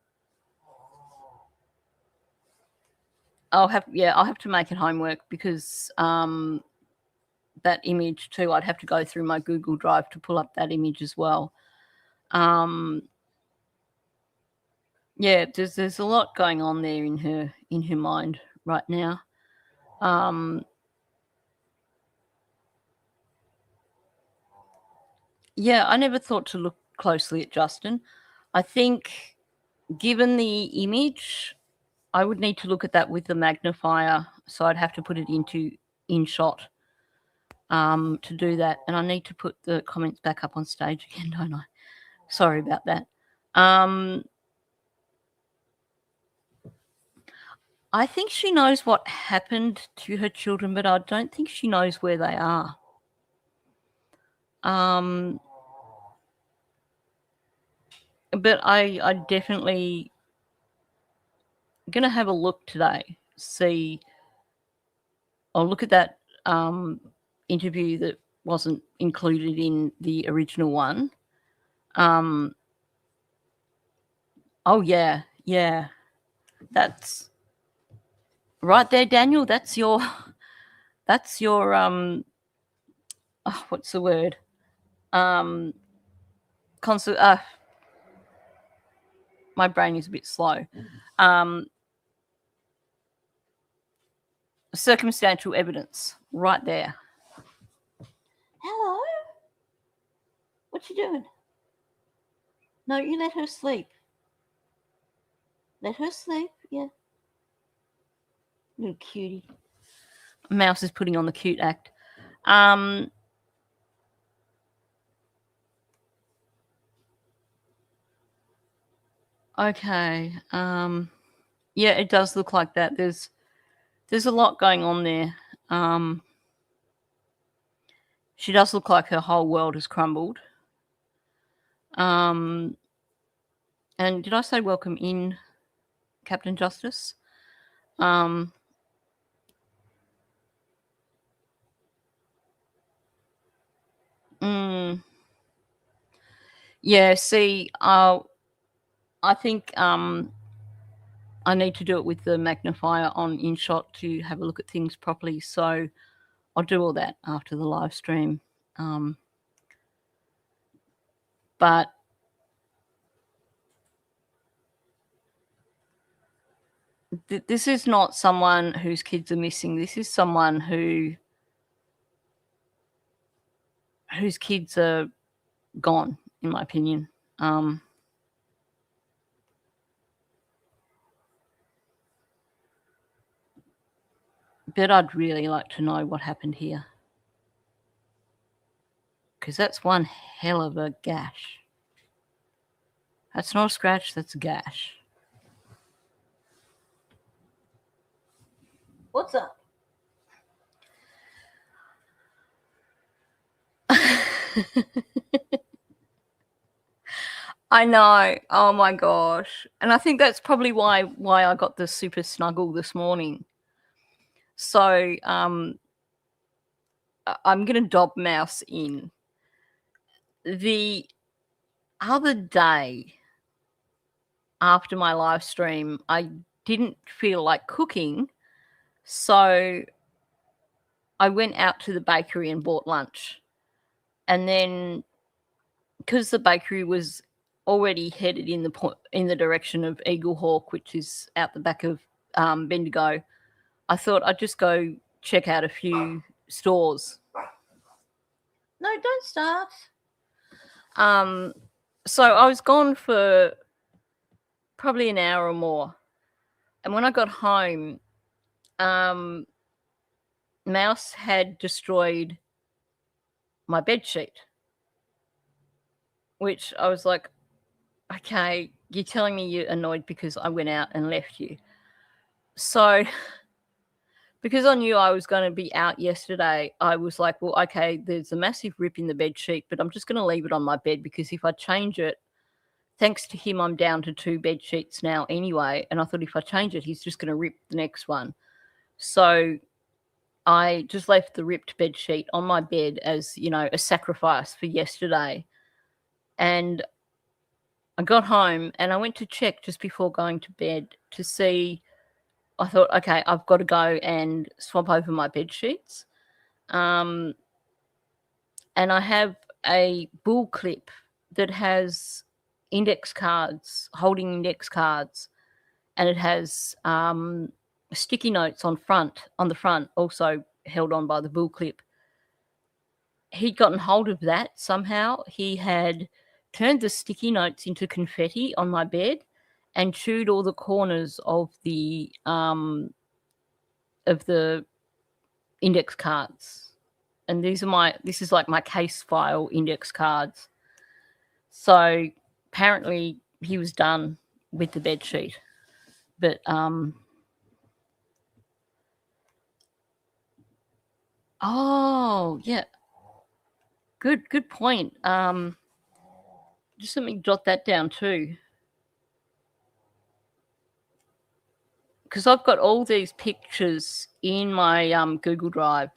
have to make it homework because that image too, I'd have to go through my Google Drive to pull up that image as well. Yeah, there's a lot going on there in her mind right now. Yeah, I never thought to look closely at Justin. I think given the image, I would need to look at that with the magnifier, so I'd have to put it into InShot to do that. And I need to put the comments back up on stage again, don't I? Sorry about that. I think she knows what happened to her children, but I don't think she knows where they are. But I definitely gonna have a look today. See, I'll look at that interview that wasn't included in the original one. Oh yeah, that's right there, Daniel. That's your what's the word? My brain is a bit slow. Circumstantial evidence, right there. Hello? What you doing? No, you let her sleep. Let her sleep, yeah. Little cutie. Mouse is putting on the cute act. Okay. Yeah, it does look like that. There's a lot going on there. She does look like her whole world has crumbled. And did I say welcome in, Captain Justice? Yeah, see, I think I need to do it with the magnifier on InShot to have a look at things properly. So I'll do all that after the live stream. But this is not someone whose kids are missing. This is someone whose kids are gone, in my opinion. But I'd really like to know what happened here, because that's one hell of a gash. That's not a scratch, that's a gash. What's up? I know. Oh my gosh. And I think that's probably why I got the super snuggle this morning. So I'm going to dob Mouse in. The other day after my live stream, I didn't feel like cooking. So I went out to the bakery and bought lunch. And then because the bakery was already headed in the direction of Eagle Hawk, which is out the back of Bendigo, I thought I'd just go check out a few stores. No, don't start. So I was gone for probably an hour or more. And when I got home, Mouse had destroyed my bedsheet, which I was like, okay, you're telling me you're annoyed because I went out and left you. So because I knew I was going to be out yesterday, I was like, well, okay, there's a massive rip in the bed sheet, but I'm just going to leave it on my bed because if I change it, thanks to him, I'm down to 2 bed sheets now anyway. And I thought if I change it, he's just going to rip the next one. So I just left the ripped bed sheet on my bed as, you know, a sacrifice for yesterday. And I got home and I went to check just before going to bed to see. I thought, okay, I've got to go and swap over my bed sheets. And I have a bull clip that has index cards, holding index cards, and it has sticky notes on the front, also held on by the bull clip. He'd gotten hold of that somehow. He had turned the sticky notes into confetti on my bed and chewed all the corners of the index cards. And this is like my Casefile index cards. So apparently he was done with the bed sheet. But oh yeah. Good point. Just let me jot that down too. Because I've got all these pictures in my Google Drive.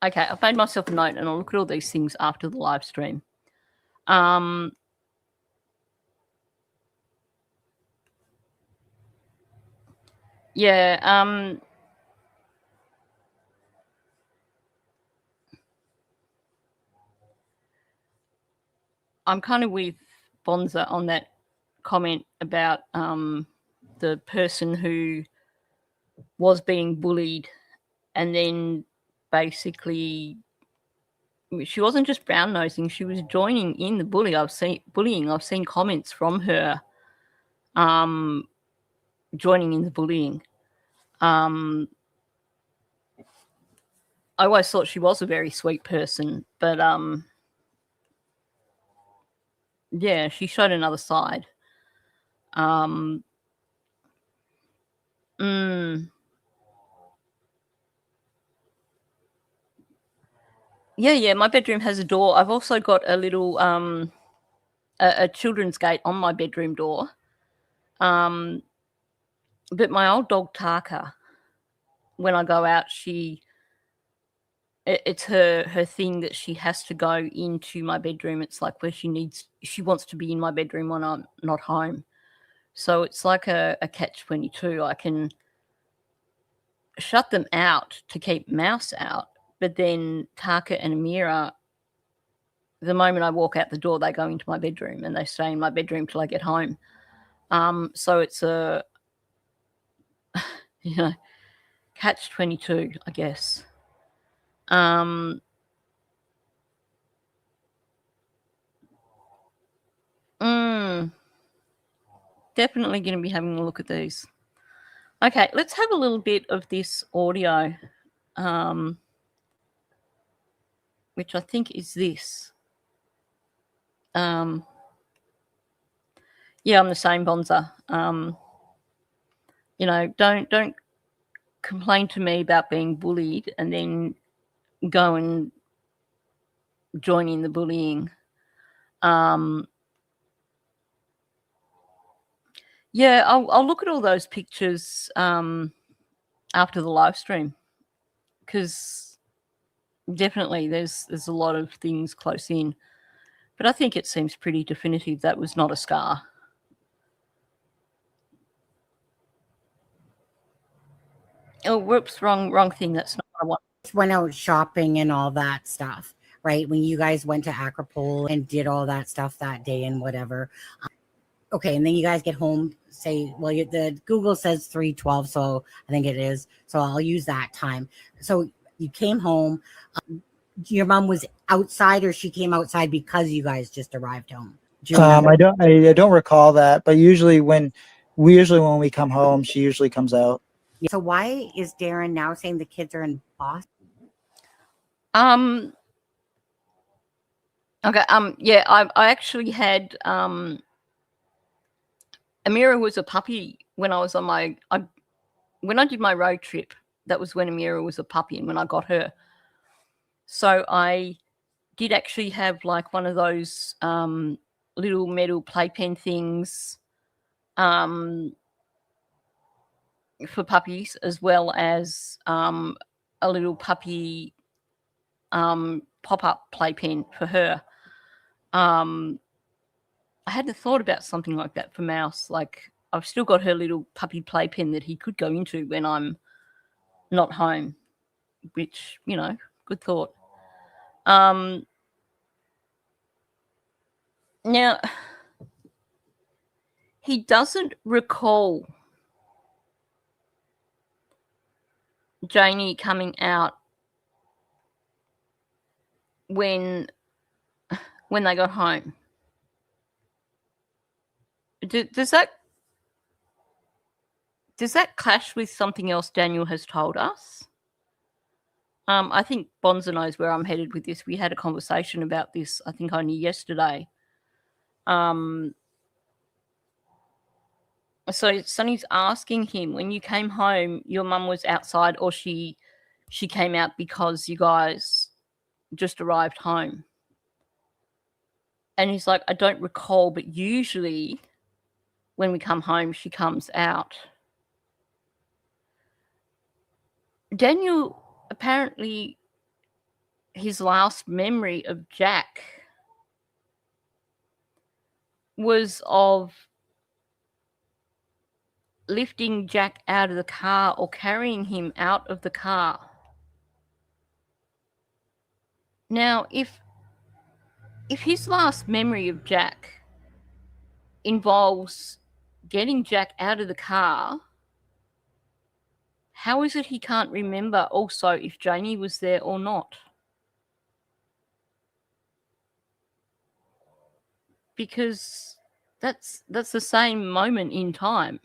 Okay, I've made myself a note and I'll look at all these things after the live stream. Yeah, I'm kind of with Bonza on that comment about the person who was being bullied and then basically she wasn't just brown nosing, she was joining in the bullying. I've seen comments from her joining in the bullying. I always thought she was a very sweet person, but yeah, she showed another side. Yeah, my bedroom has a door. I've also got a little a children's gate on my bedroom door. But my old dog Taka, when I go out, it's her thing that she has to go into my bedroom. It's like where she wants to be in my bedroom when I'm not home. So it's like a catch-22. I can shut them out to keep Mouse out, but then Taka and Amira the moment I walk out the door, they go into my bedroom and they stay in my bedroom till I get home. So it's a, catch-22, I guess. Definitely going to be having a look at these. Okay, let's have a little bit of this audio, which I think is this. Yeah, I'm the same, Bonza. Don't complain to me about being bullied and then go and join in the bullying. Yeah, I'll look at all those pictures after the live stream, because definitely there's a lot of things close in. But I think it seems pretty definitive that was not a scar. Oh, whoops, wrong thing. That's not what I want. Went out shopping and all that stuff, right? When you guys went to Acropole and did all that stuff that day and whatever. Okay, and then you guys get home, say, well, the Google says 3:12, so I think it is. So I'll use that time. So you came home. Your mom was outside, or she came outside because you guys just arrived home? I don't recall that, but usually when we come home, she usually comes out. So why is Darren now saying the kids are in Boston? Okay. Yeah, I actually had Amira was a puppy when I was on when I did my road trip. That was when Amira was a puppy and when I got her. So I did actually have like one of those little metal playpen things for puppies, as well as a little puppy pop-up playpen for her. I hadn't thought about something like that for Mouse. Like, I've still got her little puppy playpen that he could go into when I'm not home, which, good thought. Now, he doesn't recall Janie coming out when they got home. Does that clash with something else Daniel has told us? I think Bonza knows where I'm headed with this. We had a conversation about this, I think, only yesterday. So Sonny's asking him, when you came home, your mum was outside, or she came out because you guys just arrived home? And he's like, I don't recall, but usually when we come home, she comes out. Daniel, apparently, his last memory of Jack was of lifting Jack out of the car or carrying him out of the car. Now, if his last memory of Jack involves getting Jack out of the car, how is it he can't remember also if Janie was there or not? Because that's the same moment in time.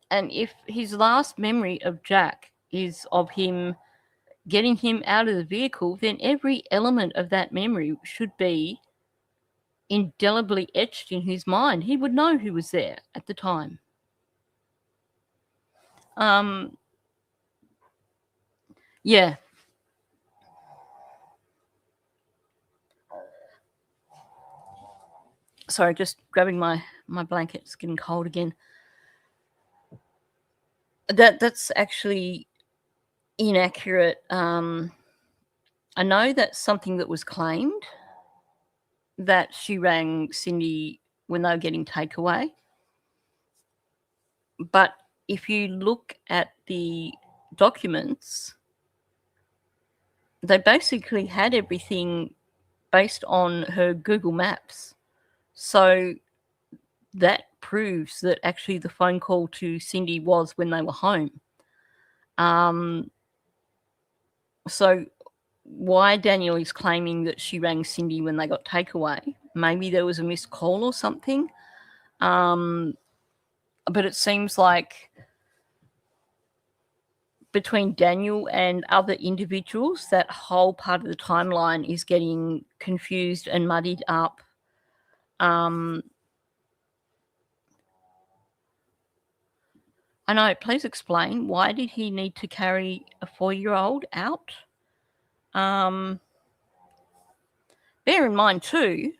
And if his last memory of Jack is of him getting him out of the vehicle, then every element of that memory should be indelibly etched in his mind. He would know who was there at the time. Yeah. Sorry, just grabbing my blanket. It's getting cold again. That's actually inaccurate. I know that's something that was claimed, that she rang Cindy when they were getting takeaway. But if you look at the documents, they basically had everything based on her Google Maps. So that proves that actually the phone call to Cindy was when they were home. So why Daniel is claiming that she rang Cindy when they got takeaway, maybe there was a missed call or something. But it seems like between Daniel and other individuals, that whole part of the timeline is getting confused and muddied up. I know, please explain, why did he need to carry a 4-year-old out? Bear in mind too,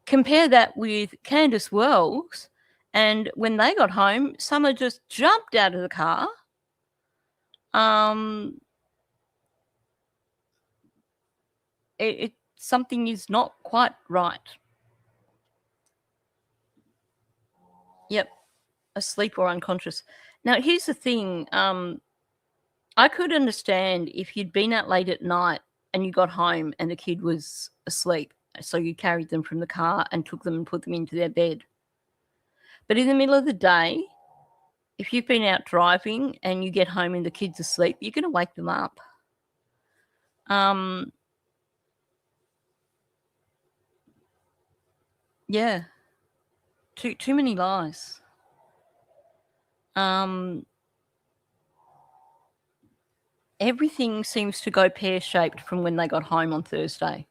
compare that with Candace Wells, and when they got home, Summer just jumped out of the car. Something is not quite right. Yep, asleep or unconscious. Now, here's the thing. I could understand if you'd been out late at night and you got home and the kid was asleep, so you carried them from the car and took them and put them into their bed. But in the middle of the day, if you've been out driving and you get home and the kid's asleep, you're going to wake them up. Yeah. Too many lies. Everything seems to go pear-shaped from when they got home on Thursday.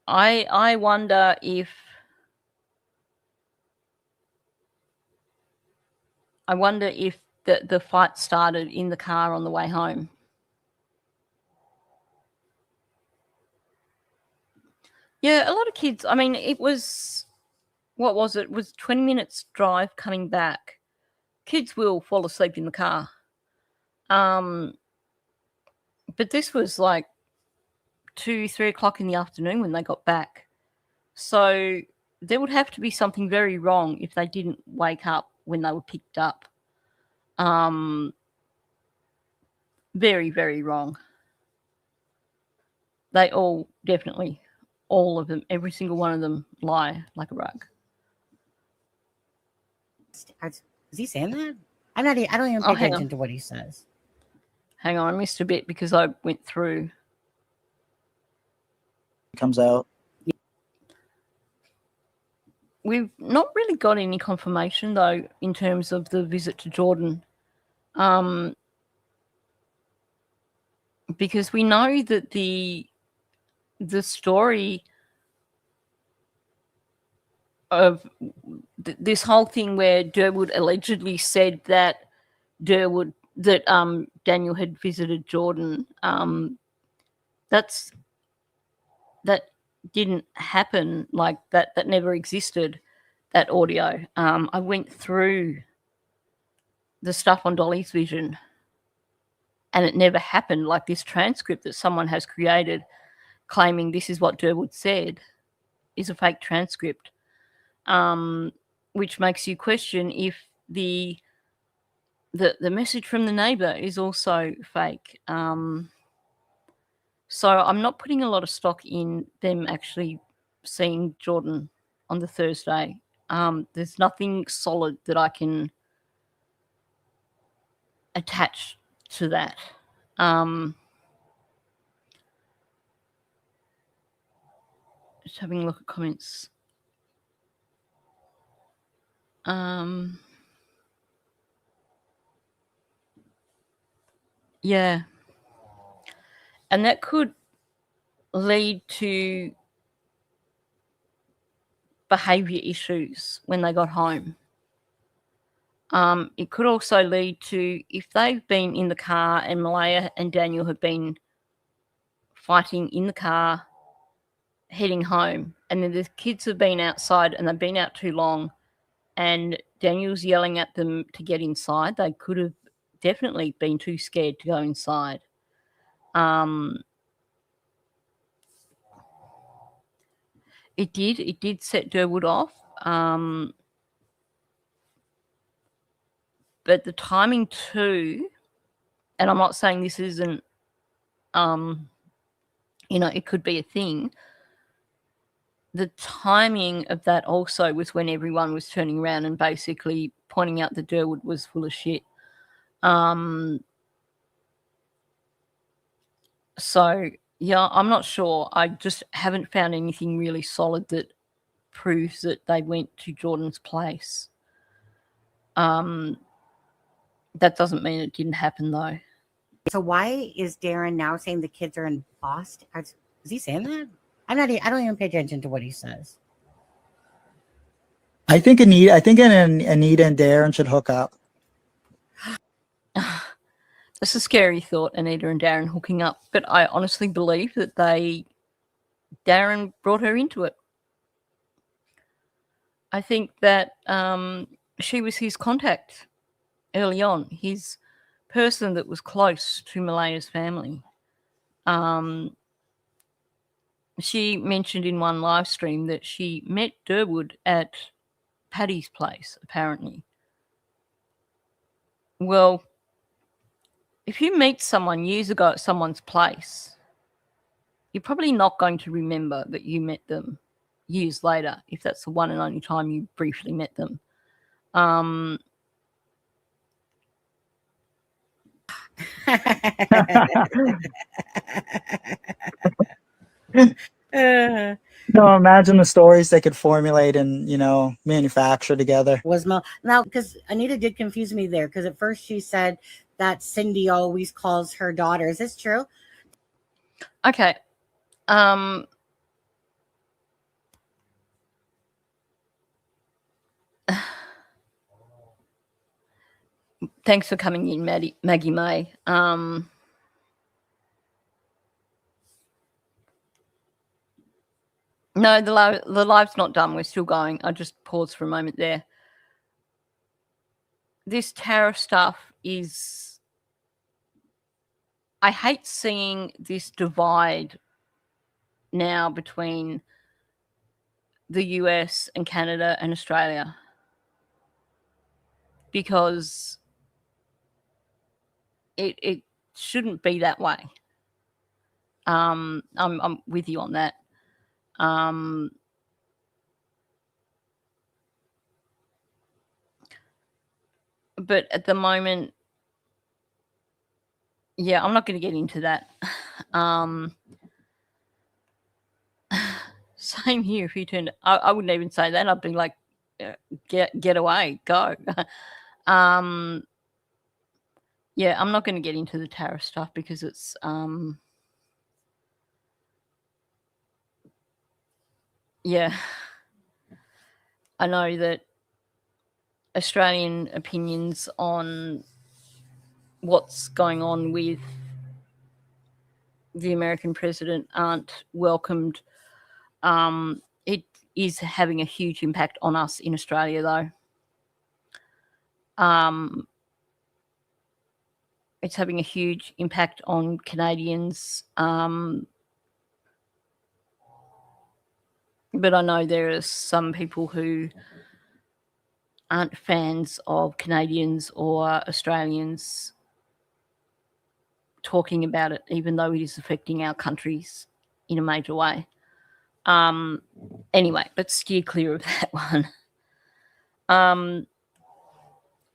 I wonder if the fight started in the car on the way home. Yeah, a lot of kids, I mean, it was, what was it? It was 20 minutes drive coming back. Kids will fall asleep in the car. But this was like 2-3 o'clock in the afternoon when they got back. So there would have to be something very wrong if they didn't wake up when they were picked up. Very, very wrong. They all definitely, all of them, every single one of them lie like a rug. Is he saying that? I don't even pay attention to what he says. Hang on, I missed a bit because I went through. Comes out. We've not really got any confirmation, though, in terms of the visit to Jordan. Because we know that the story of this whole thing where Durwood allegedly said that Daniel had visited Jordan, that didn't happen. Like that never existed, that audio. I went through the stuff on Dolly's Vision and it never happened. Like this transcript that someone has created claiming this is what Durwood said is a fake transcript, which makes you question if the message from the neighbour is also fake. So I'm not putting a lot of stock in them actually seeing Jordan on the Thursday. There's nothing solid that I can attach to that. Just having a look at comments. Yeah. And that could lead to behaviour issues when they got home. It could also lead to, if they've been in the car and Malaya and Daniel have been fighting in the car heading home, and then the kids have been outside and they've been out too long and Daniel's yelling at them to get inside, they could have definitely been too scared to go inside. It did set Durwood off. But the timing too, and I'm not saying this isn't, it could be a thing. The timing of that also was when everyone was turning around and basically pointing out that Durwood was full of shit. So, yeah, I'm not sure. I just haven't found anything really solid that proves that they went to Jordan's place. That doesn't mean it didn't happen, though. So why is Darren now saying the kids are in Boston? Is he saying that? I don't even pay attention to what he says. I think Anita and Darren should hook up. It's a scary thought, Anita and Darren hooking up, but I honestly believe that Darren brought her into it. I think that she was his contact early on, his person that was close to Malaya's family. She mentioned in one live stream that she met Durwood at Paddy's place, apparently. Well, if you meet someone years ago at someone's place, you're probably not going to remember that you met them years later, if that's the one and only time you briefly met them. No, imagine the stories they could formulate and, manufacture together. Now, because Anita did confuse me there, because at first she said that Cindy always calls her daughter. Is this true? Okay. Thanks for coming in, Maggie May. No, the live's not done. We're still going. I just paused for a moment there. This tariff stuff is... I hate seeing this divide now between the US and Canada and Australia, because it shouldn't be that way. I'm with you on that. But at the moment, yeah, I'm not going to get into that. Same here. If you turned, I wouldn't even say that. I'd be like, get away, go. Yeah, I'm not going to get into the tariff stuff because it's yeah, I know that Australian opinions on what's going on with the American president aren't welcomed. It is having a huge impact on us in Australia, though. It's having a huge impact on Canadians. But I know there are some people who aren't fans of Canadians or Australians talking about it, even though it is affecting our countries in a major way. Anyway, let's steer clear of that one.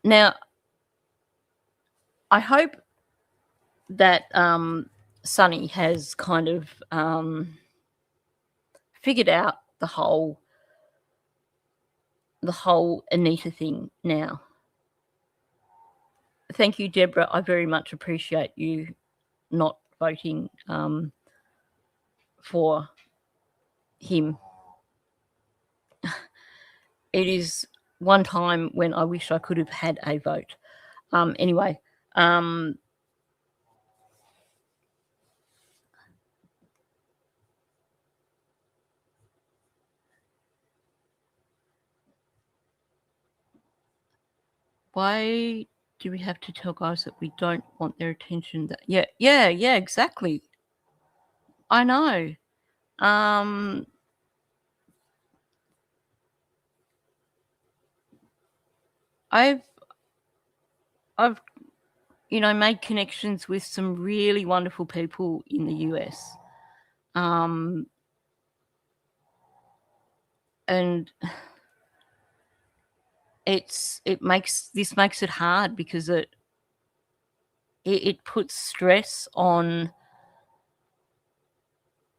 Now, I hope that Sonny has kind of figured out the whole Anita thing now. Thank you, Deborah. I very much appreciate you not voting for him. It is one time when I wish I could have had a vote. Anyway, why do we have to tell guys that we don't want their attention? Yeah, exactly. I know. I've you know, made connections with some really wonderful people in the US. And it makes it hard because it puts stress on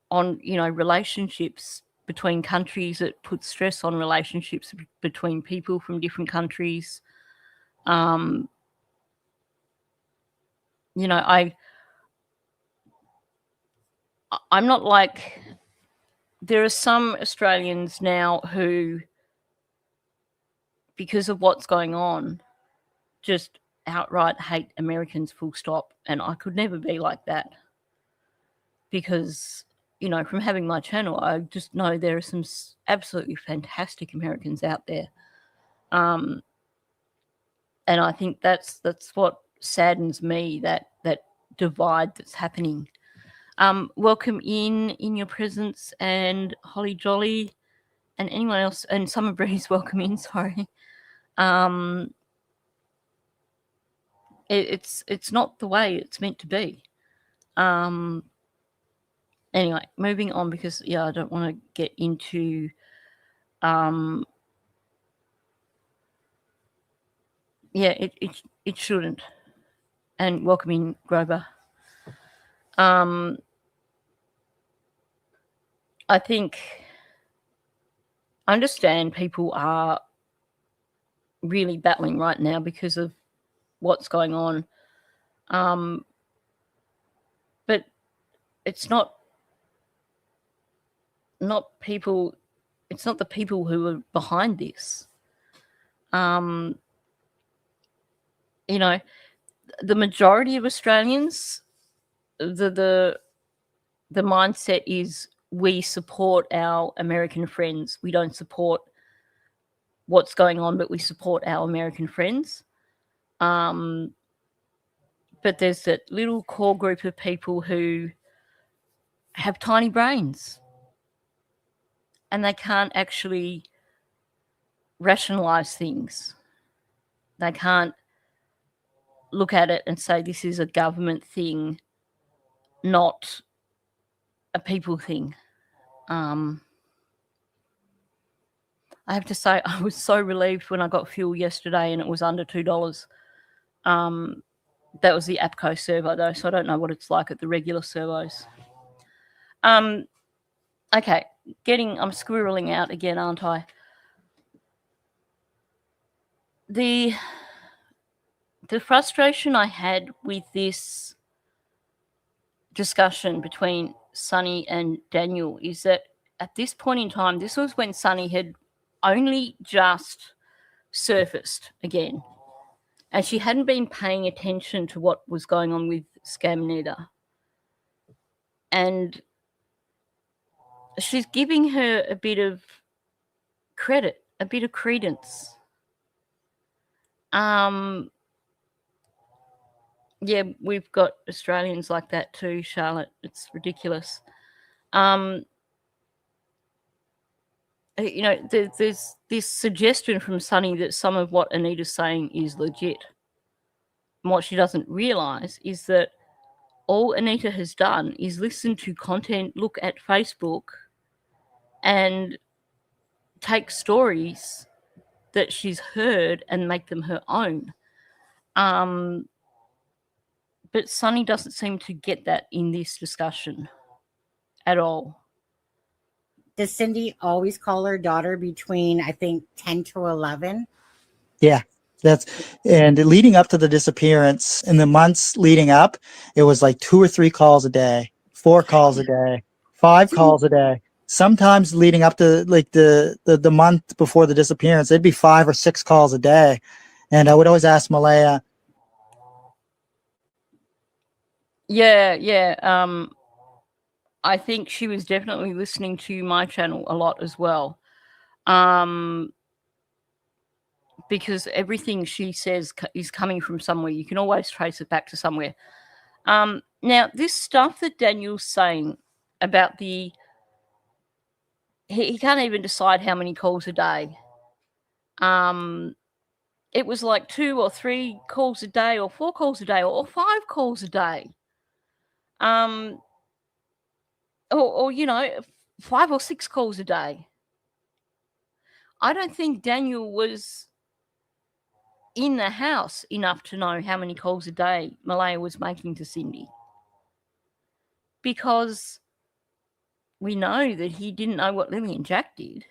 you know, relationships between countries. It puts stress on relationships between people from different countries. You know, I'm not like, there are some Australians now who, because of what's going on, just outright hate Americans, full stop. And I could never be like that, because, you know, from having my channel, I just know there are some absolutely fantastic Americans out there. And I think that's what saddens me, that divide that's happening. Welcome in your presence, and Holly Jolly, and anyone else, and Summer Breeze, welcome in, sorry. It's not the way it's meant to be. Anyway, moving on, because yeah, I don't want to get into yeah, it shouldn't. And welcome in, Grover. I think I understand people are really battling right now because of what's going on. But it's not people, it's not the people who are behind this. You know, the majority of Australians, the mindset is, we support our American friends. We don't support what's going on, but we support our American friends. But there's that little core group of people who have tiny brains, and they can't actually rationalize things. They can't look at it and say, this is a government thing, not a people thing. I have to say, I was so relieved when I got fuel yesterday and it was under $2. That was the APCO servo though, so I don't know what it's like at the regular servos. Okay, I'm squirreling out again, aren't I? The frustration I had with this discussion between Sunny and Daniel is that at this point in time, this was when Sunny had only just surfaced again, and she hadn't been paying attention to what was going on with Scamneta. And she's giving her a bit of credit, a bit of credence. Yeah, we've got Australians like that too, Charlotte. It's ridiculous. You know, there's this suggestion from Sunny that some of what Anita's saying is legit. And what she doesn't realise is that all Anita has done is listen to content, look at Facebook, and take stories that she's heard and make them her own. But Sunny doesn't seem to get that in this discussion at all. Does Cindy always call her daughter between, I think, 10 to 11? Yeah, and leading up to the disappearance, in the months leading up, it was like 2 or 3 calls a day, 4 calls a day, 5 calls a day. Sometimes leading up to like the month before the disappearance, it'd be 5 or 6 calls a day. And I would always ask Malaya. Yeah. I think she was definitely listening to my channel a lot as well. Because everything she says is coming from somewhere. You can always trace it back to somewhere. Now, this stuff that Daniel's saying about he can't even decide how many calls a day. it was like 2 or 3 calls a day or 4 calls a day or 5 calls a day. Or 5 or 6 calls a day. I don't think Daniel was in the house enough to know how many calls a day Malaya was making to Cindy. Because we know that he didn't know what Lily and Jack did.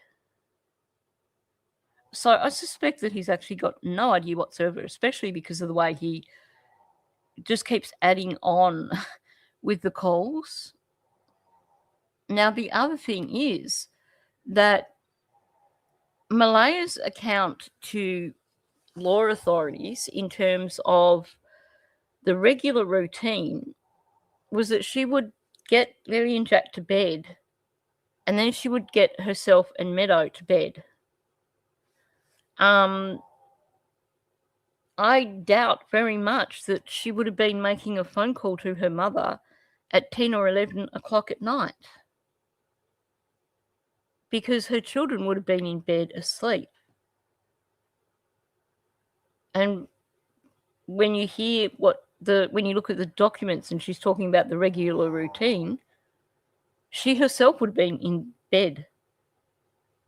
So I suspect that he's actually got no idea whatsoever, especially because of the way he just keeps adding on with the calls. Now, the other thing is that Malaya's account to law authorities in terms of the regular routine was that she would get Lily and Jack to bed, and then she would get herself and Meadow to bed. I doubt very much that she would have been making a phone call to her mother at 10 or 11 o'clock at night, because her children would have been in bed asleep. And when you hear when you look at the documents and she's talking about the regular routine, she herself would have been in bed.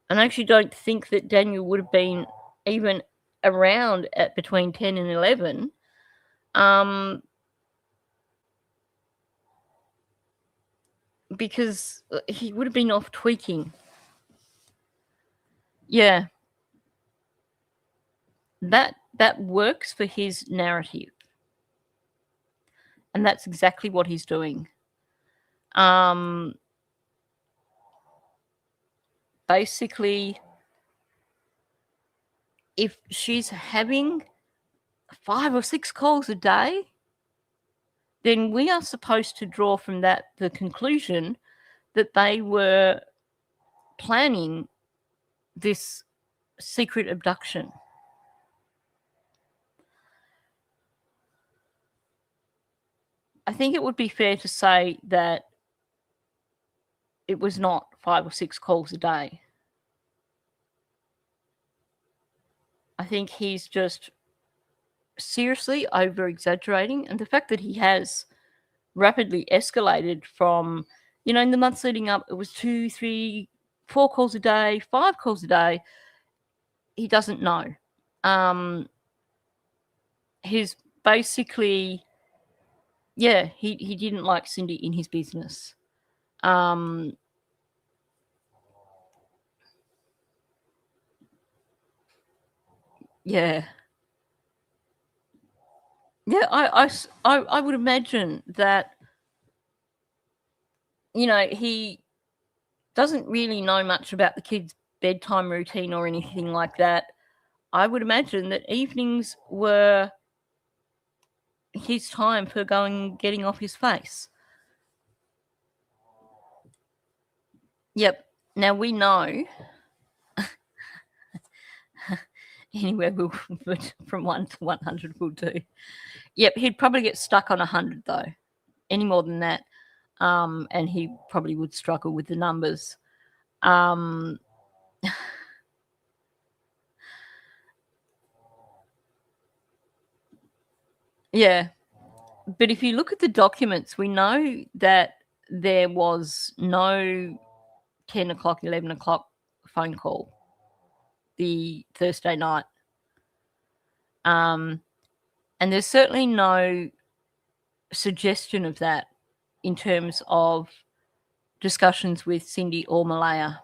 And I actually don't think that Daniel would have been even around at between 10 and 11. Because he would have been off tweaking. Yeah. That works for his narrative. And that's exactly what he's doing. Basically, if she's having 5 or 6 calls a day, then we are supposed to draw from that the conclusion that they were planning this secret abduction. I think it would be fair to say that it was not 5 or 6 calls a day. I think he's just seriously over-exaggerating. And the fact that he has rapidly escalated from, in the months leading up, it was 2, 3, 4 calls a day, 5 calls a day. He doesn't know. He's basically... Yeah, he didn't like Cindy in his business. Yeah. Yeah, I would imagine that, he doesn't really know much about the kids' bedtime routine or anything like that. I would imagine that evenings were his time for getting off his face. Yep. Now we know anywhere from 1 to 100 will do. Yep, he'd probably get stuck on 100 though. Any more than that, and he probably would struggle with the numbers. Yeah. But if you look at the documents, we know that there was no 10 o'clock, 11 o'clock phone call the Thursday night. And there's certainly no suggestion of that in terms of discussions with Cindy or Malaya.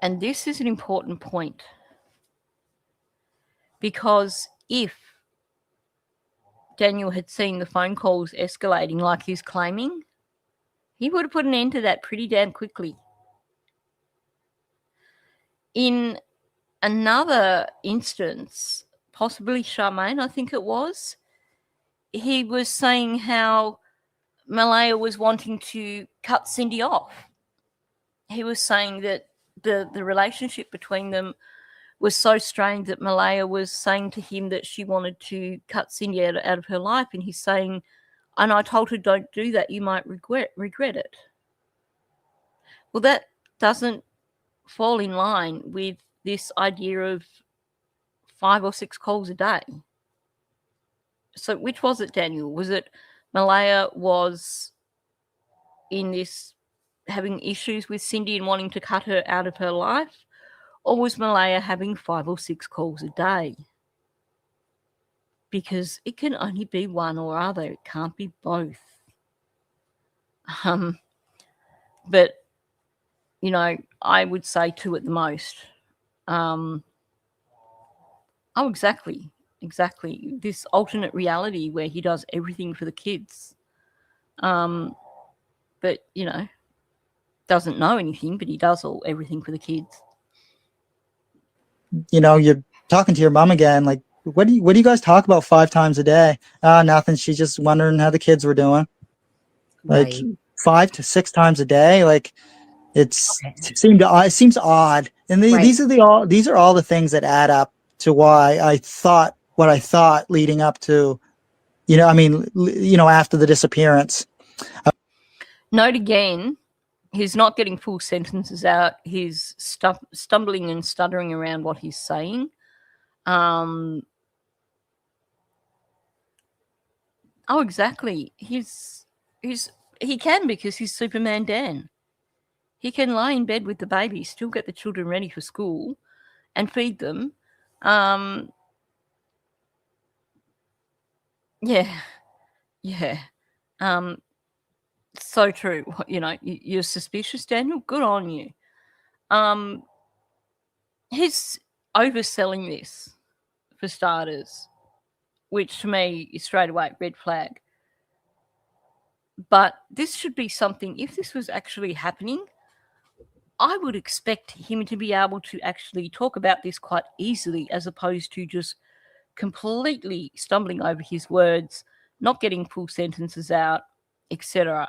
And this is an important point, because if Daniel had seen the phone calls escalating like he's claiming, he would have put an end to that pretty damn quickly. In another instance, possibly Charmaine, I think it was, he was saying how Malaya was wanting to cut Cindy off. He was saying that the relationship between them was so strained that Malaya was saying to him that she wanted to cut Cindy out of her life, and he's saying, and I told her, don't do that, you might regret it. Well, that doesn't fall in line with this idea of 5 or 6 calls a day. So which was it, Daniel? Was it Malaya was in this having issues with Cindy and wanting to cut her out of her life? Or was Malaya having 5 or 6 calls a day? Because it can only be one or other. It can't be both. But, you know, I would say 2 at the most. Oh, exactly. Exactly. This alternate reality where he does everything for the kids. But, you know, doesn't know anything, but he does everything for the kids. You know, you're talking to your mom again. Like, what do you guys talk about 5 times a day? Nothing. She's just wondering how the kids were doing. Like Right. 5 to 6 times a day. Like, it seems odd. And Right. these are all the things that add up to why I thought what I thought leading up to, after the disappearance. Note again, he's not getting full sentences out. He's stumbling and stuttering around what he's saying. Oh, exactly. He can, because he's Superman Dan. He can lie in bed with the baby, still get the children ready for school and feed them. Yeah. So true. You know, you're suspicious, Daniel. Good on you. He's overselling this, for starters, which to me is straight away red flag. But this should be something, if this was actually happening, I would expect him to be able to actually talk about this quite easily, as opposed to just completely stumbling over his words, not getting full sentences out, etc.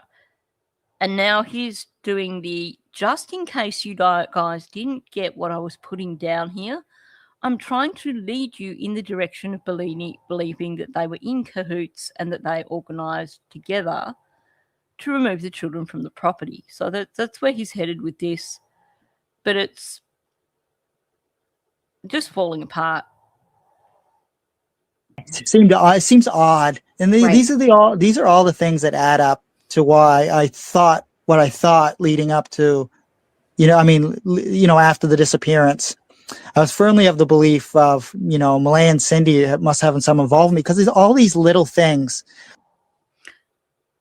And now he's doing the, just in case you guys didn't get what I was putting down here, I'm trying to lead you in the direction of believing that they were in cahoots and that they organised together to remove the children from the property. So that's where he's headed with this. But it's just falling apart. It seems odd. And these are all the things that add up to why I thought what I thought leading up to, after the disappearance. I was firmly of the belief of, Malay and Cindy must have some involvement, because there's all these little things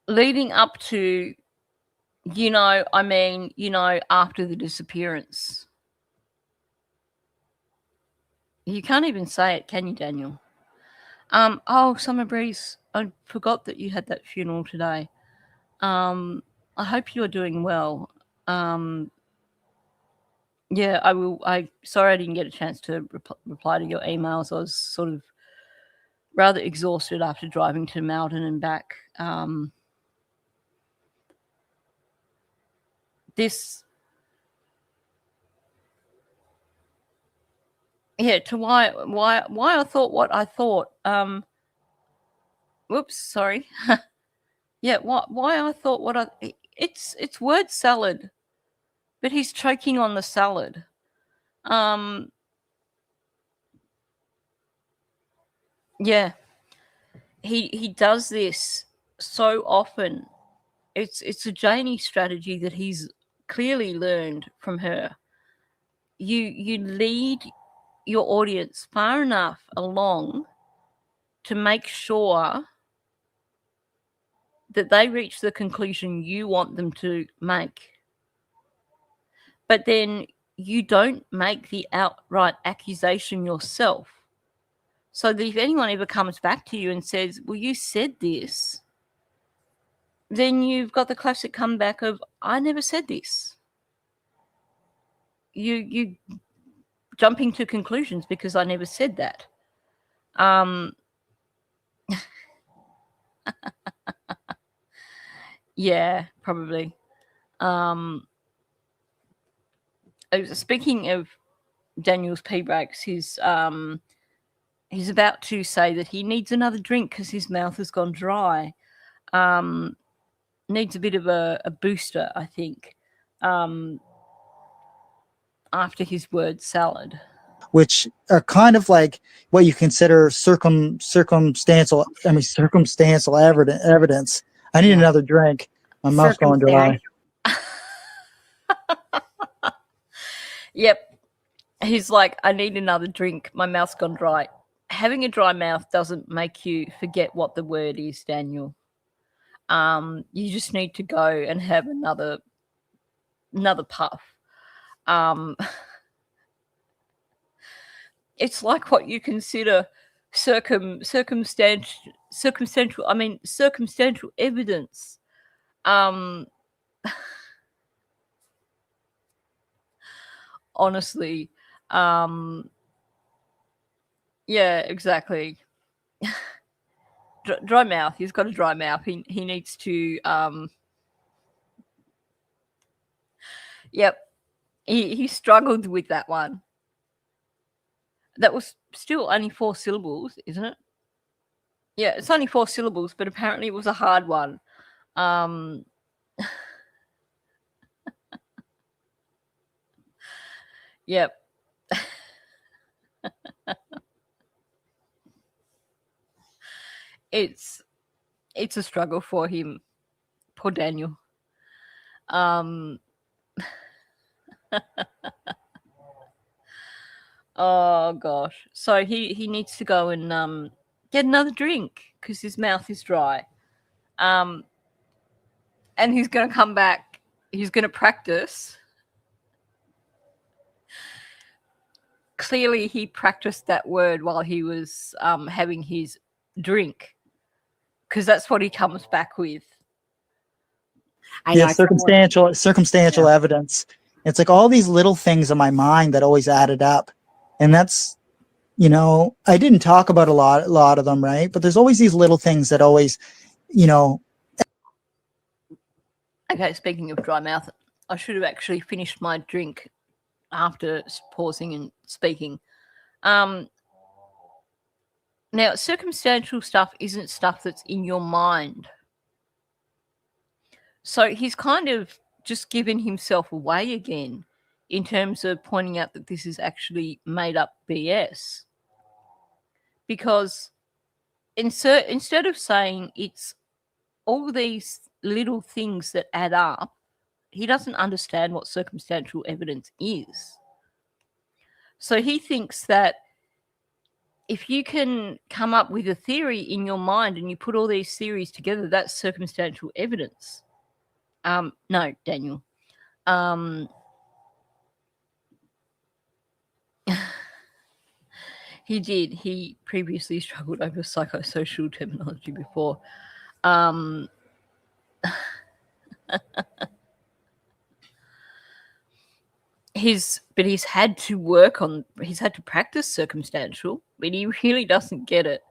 leading up to, after the disappearance. You can't even say it, can you, Daniel? Oh, Summer Breeze, I forgot that you had that funeral today. I hope you are doing well. Yeah, I will. Sorry I didn't get a chance to reply to your emails. I was sort of rather exhausted after driving to Malden and back. To why I thought what I thought. Whoops, sorry. Yeah, why I thought what I. It's word salad, but he's choking on the salad. Yeah, he does this so often. It's a Janie strategy that he's clearly learned from her. You lead your audience far enough along to make sure that they reach the conclusion you want them to make. But then you don't make the outright accusation yourself. So that if anyone ever comes back to you and says, well, you said this, then you've got the classic comeback of, I never said this. You jumping to conclusions because I never said that. Yeah, probably. Speaking of Daniel's pee breaks, he's about to say that he needs another drink because his mouth has gone dry. Needs a bit of a booster, I think. after his word salad. which are kind of like what you consider circumstantial evidence. I need another drink. My mouth's going dry. Yep. He's like, I need another drink. My mouth's gone dry. Having a dry mouth doesn't make you forget what the word is, Daniel. You just need to go and have another puff. It's like what you consider circumstantial evidence. Honestly, yeah, exactly. Dry mouth. He's got a dry mouth. He needs to. Yep, he struggled with that one. That was still only 4 syllables, isn't it? Yeah, it's only 4 syllables, but apparently it was a hard one. Yep. It's a struggle for him. Poor Daniel. Oh gosh. So he needs to go and get another drink because his mouth is dry. And he's going to come back. He's going to practice. Clearly, he practiced that word while he was having his drink, because that's what he comes back with. Yeah, circumstantial evidence. It's like all these little things in my mind that always added up, and that's, you know, I didn't talk about a lot of them, right? But there's always these little things that always, you know. Okay, speaking of dry mouth, I should have actually finished my drink after pausing and speaking. Now, circumstantial stuff isn't stuff that's in your mind. So he's kind of just given himself away again in terms of pointing out that this is actually made up BS. Because instead of saying it's all these little things that add up, he doesn't understand what circumstantial evidence is. So he thinks that if you can come up with a theory in your mind and you put all these theories together, that's circumstantial evidence. No, Daniel. He did. He previously struggled over psychosocial terminology before. He's had to practice circumstantial, but he really doesn't get it.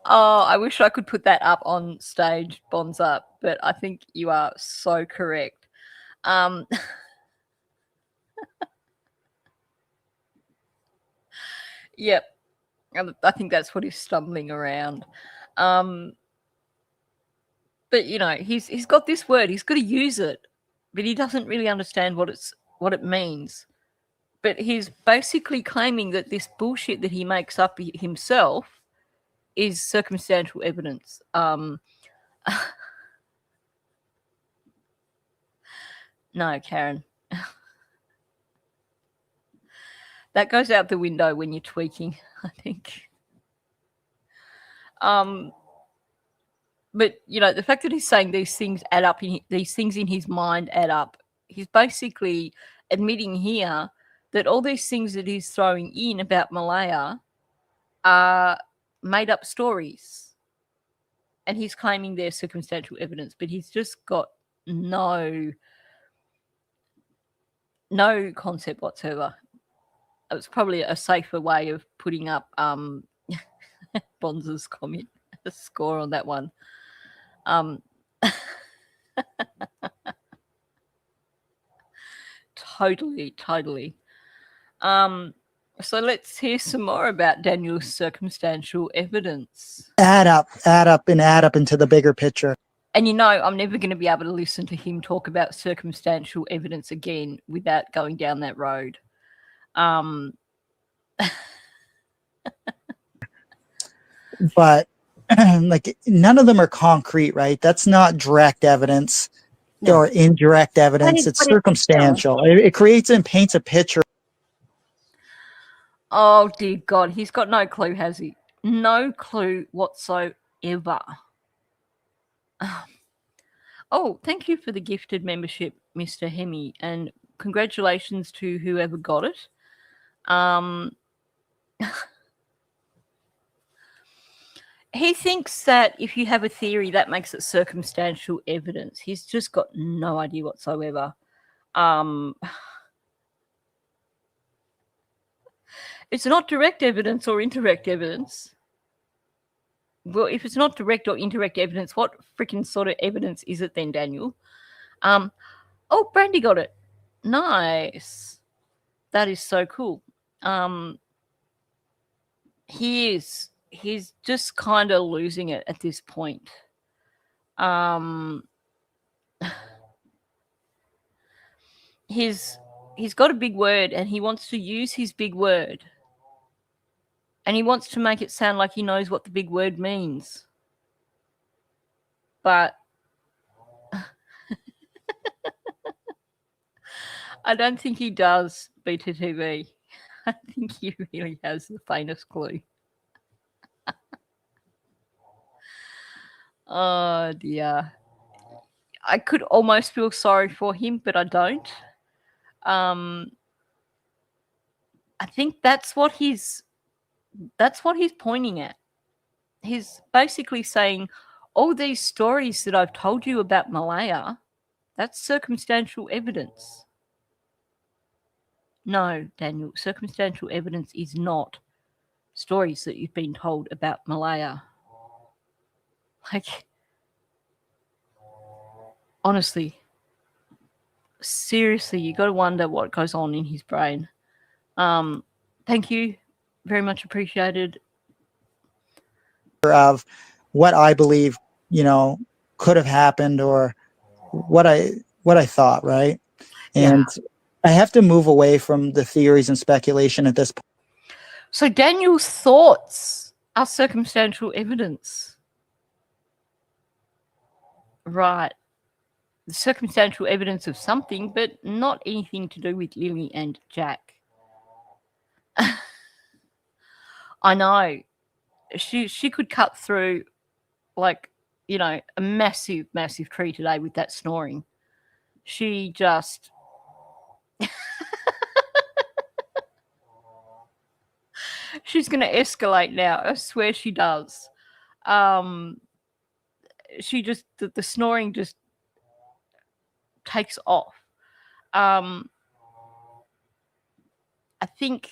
Oh, I wish I could put that up on stage, Bonds Up, but I think you are so correct. Yep. I think that's what he's stumbling around. But you know, he's got this word, he's got to use it, but he doesn't really understand what it means. But he's basically claiming that this bullshit that he makes up himself is circumstantial evidence. No, Karen. That goes out the window when you're tweaking, I think. But, you know, the fact that he's saying these things add up, these things in his mind add up, he's basically admitting here that all these things that he's throwing in about Malaya are made up stories. And he's claiming they're circumstantial evidence, but he's just got no concept whatsoever. It was probably a safer way of putting up Bonz's comment, a score on that one. Totally. So let's hear some more about Daniel's circumstantial evidence. Add up into the bigger picture. And I'm never going to be able to listen to him talk about circumstantial evidence again without going down that road. But like none of them are concrete, right? That's not direct evidence or indirect evidence. It's circumstantial. It creates and paints a picture. Oh, dear God. He's got no clue, has he? No clue whatsoever. Oh, thank you for the gifted membership, Mr. Hemi, and congratulations to whoever got it. He thinks that if you have a theory, that makes it circumstantial evidence. He's just got no idea whatsoever. It's not direct evidence or indirect evidence. Well, if it's not direct or indirect evidence, what freaking sort of evidence is it then, Daniel? Oh, Brandy got it. Nice. That is so cool. He's just kind of losing it at this point. He's got a big word and he wants to use his big word. And he wants to make it sound like he knows what the big word means. But I don't think he does, BTTV. I think he really has the faintest clue. Oh, dear. I could almost feel sorry for him, but I don't. I think that's what he's pointing at. He's basically saying, all these stories that I've told you about Malaya, that's circumstantial evidence. No, Daniel, circumstantial evidence is not stories that you've been told about Malaya. Like, honestly, seriously, you got to wonder what goes on in his brain. Thank you. Very much appreciated. Of what I believe, could have happened or what I thought, right? And I have to move away from the theories and speculation at this point. So Daniel's thoughts are circumstantial evidence. Right. The circumstantial evidence of something, but not anything to do with Lily and Jack. I know. She could cut through like, a massive, massive tree today with that snoring. She just she's going to escalate now. I swear she does. She just the snoring just takes off. I think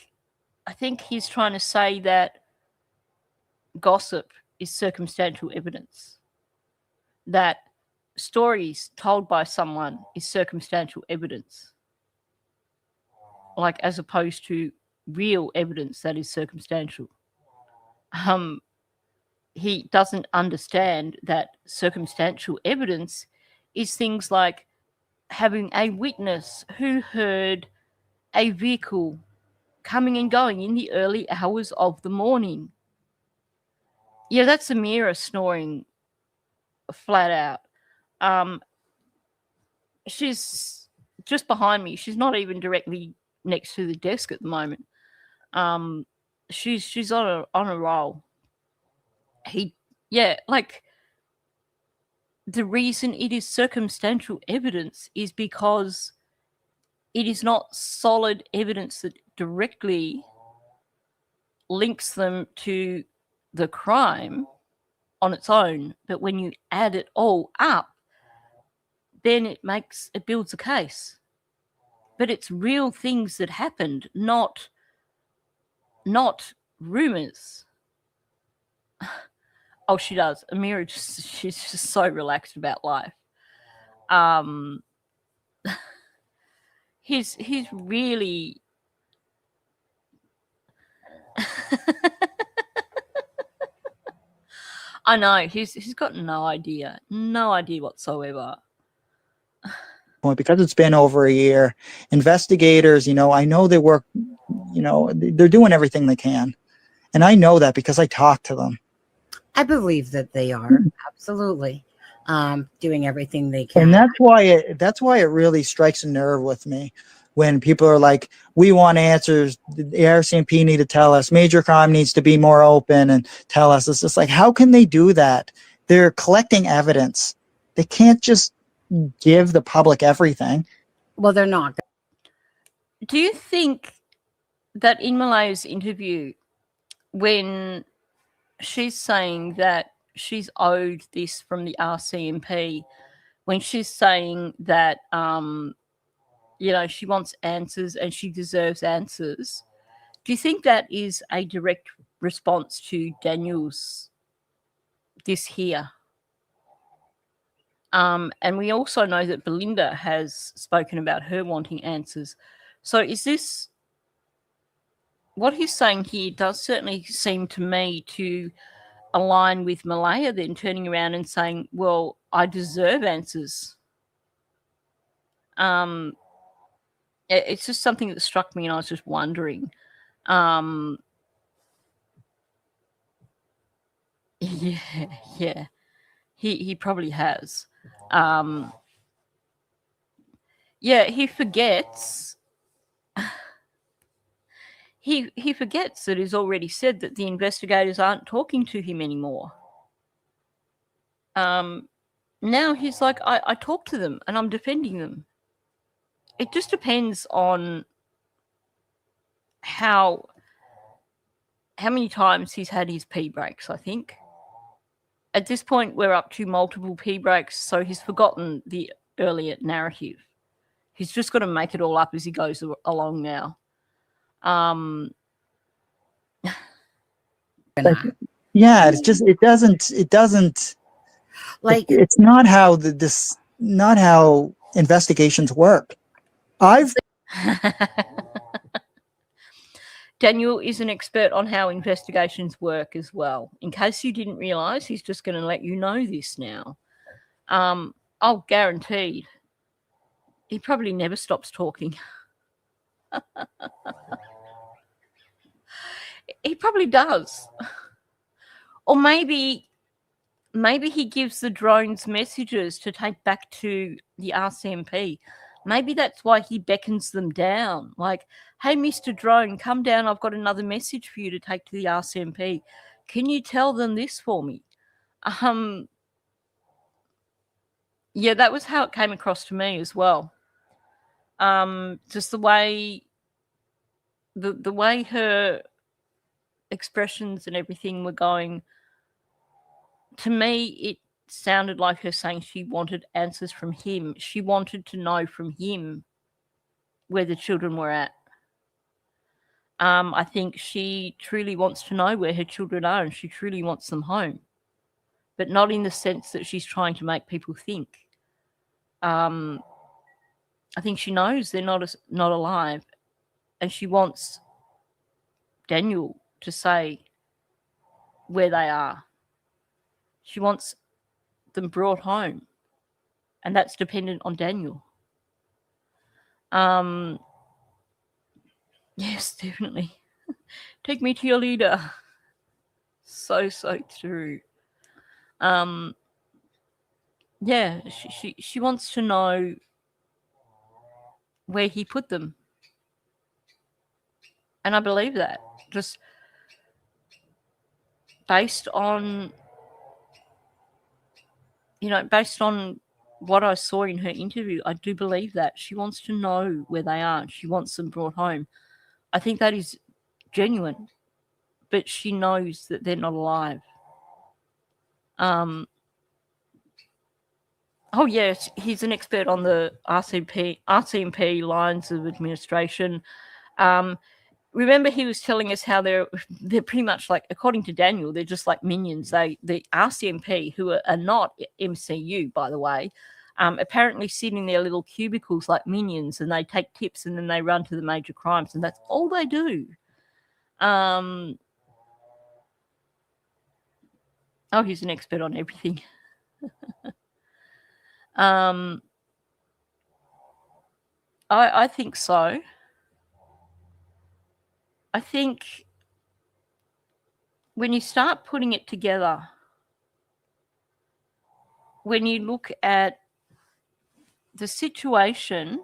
he's trying to say that gossip is circumstantial evidence. That stories told by someone is circumstantial evidence. Like, as opposed to real evidence that is circumstantial. He doesn't understand that circumstantial evidence is things like having a witness who heard a vehicle coming and going in the early hours of the morning. Yeah, that's Amira snoring flat out. She's just behind me. She's not even directly next to the desk at the moment. She's on a roll. Like, the reason it is circumstantial evidence is because it is not solid evidence that directly links them to the crime on its own. But when you add it all up, then it builds a case. But it's real things that happened, not rumors. Oh, she does. Amira she's just so relaxed about life. He's really I know he's got no idea whatsoever. Point because it's been over a year. Investigators, I know they work, they're doing everything they can. And I know that because I talk to them. I believe that they are absolutely doing everything they can. And that's why it really strikes a nerve with me when people are like, we want answers. The RCMP need to tell us. Major crime needs to be more open and tell us. It's just like, how can they do that? They're collecting evidence. They can't just give the public everything. Well, they're not. Do you think that in Malaya's interview, when she's saying that she's owed this from the RCMP, when she's saying that, she wants answers and she deserves answers, do you think that is a direct response to Daniel's this here? And we also know that Belinda has spoken about her wanting answers. So is this, what he's saying here does certainly seem to me to align with Malaya then turning around and saying, well, I deserve answers. It's just something that struck me and I was just wondering. Yeah. He probably has. He forgets. He forgets that he's already said that the investigators aren't talking to him anymore. Now he's like, I talk to them and I'm defending them. It just depends on how many times he's had his pee breaks, I think. At this point, we're up to multiple pee breaks, so he's forgotten the earlier narrative. He's just got to make it all up as he goes along now. It's just it doesn't like it's not how not how investigations work. Daniel is an expert on how investigations work as well. In case you didn't realize, he's just going to let you know this now. I'll guarantee he probably never stops talking. He probably does. Or maybe he gives the drones messages to take back to the RCMP. Maybe that's why he beckons them down. Like, hey, Mr. Drone, come down. I've got another message for you to take to the RCMP. Can you tell them this for me? That was how it came across to me as well. Just the way the way her expressions and everything were going, to me, it sounded like her saying she wanted answers from him. She wanted to know from him where the children were at. I think she truly wants to know where her children are and she truly wants them home, but not in the sense that she's trying to make people think. I think she knows they're not alive, and she wants Daniel to say where they are. She wants them brought home, and that's dependent on Daniel. Yes, definitely. Take me to your leader. So true. She wants to know where he put them, and I believe that, just based on what I saw in her interview. I do believe that she wants to know where they are. She wants them brought home. I think that is genuine, but she knows that they're not alive. Oh yes, he's an expert on the RCMP lines of administration. Remember, he was telling us how they're pretty much like, according to Daniel, they're just like minions. The RCMP, who are not MCU, by the way, apparently sit in their little cubicles like minions, and they take tips and then they run to the major crimes, and that's all they do. Oh, he's an expert on everything. I think so. I think when you start putting it together, when you look at the situation,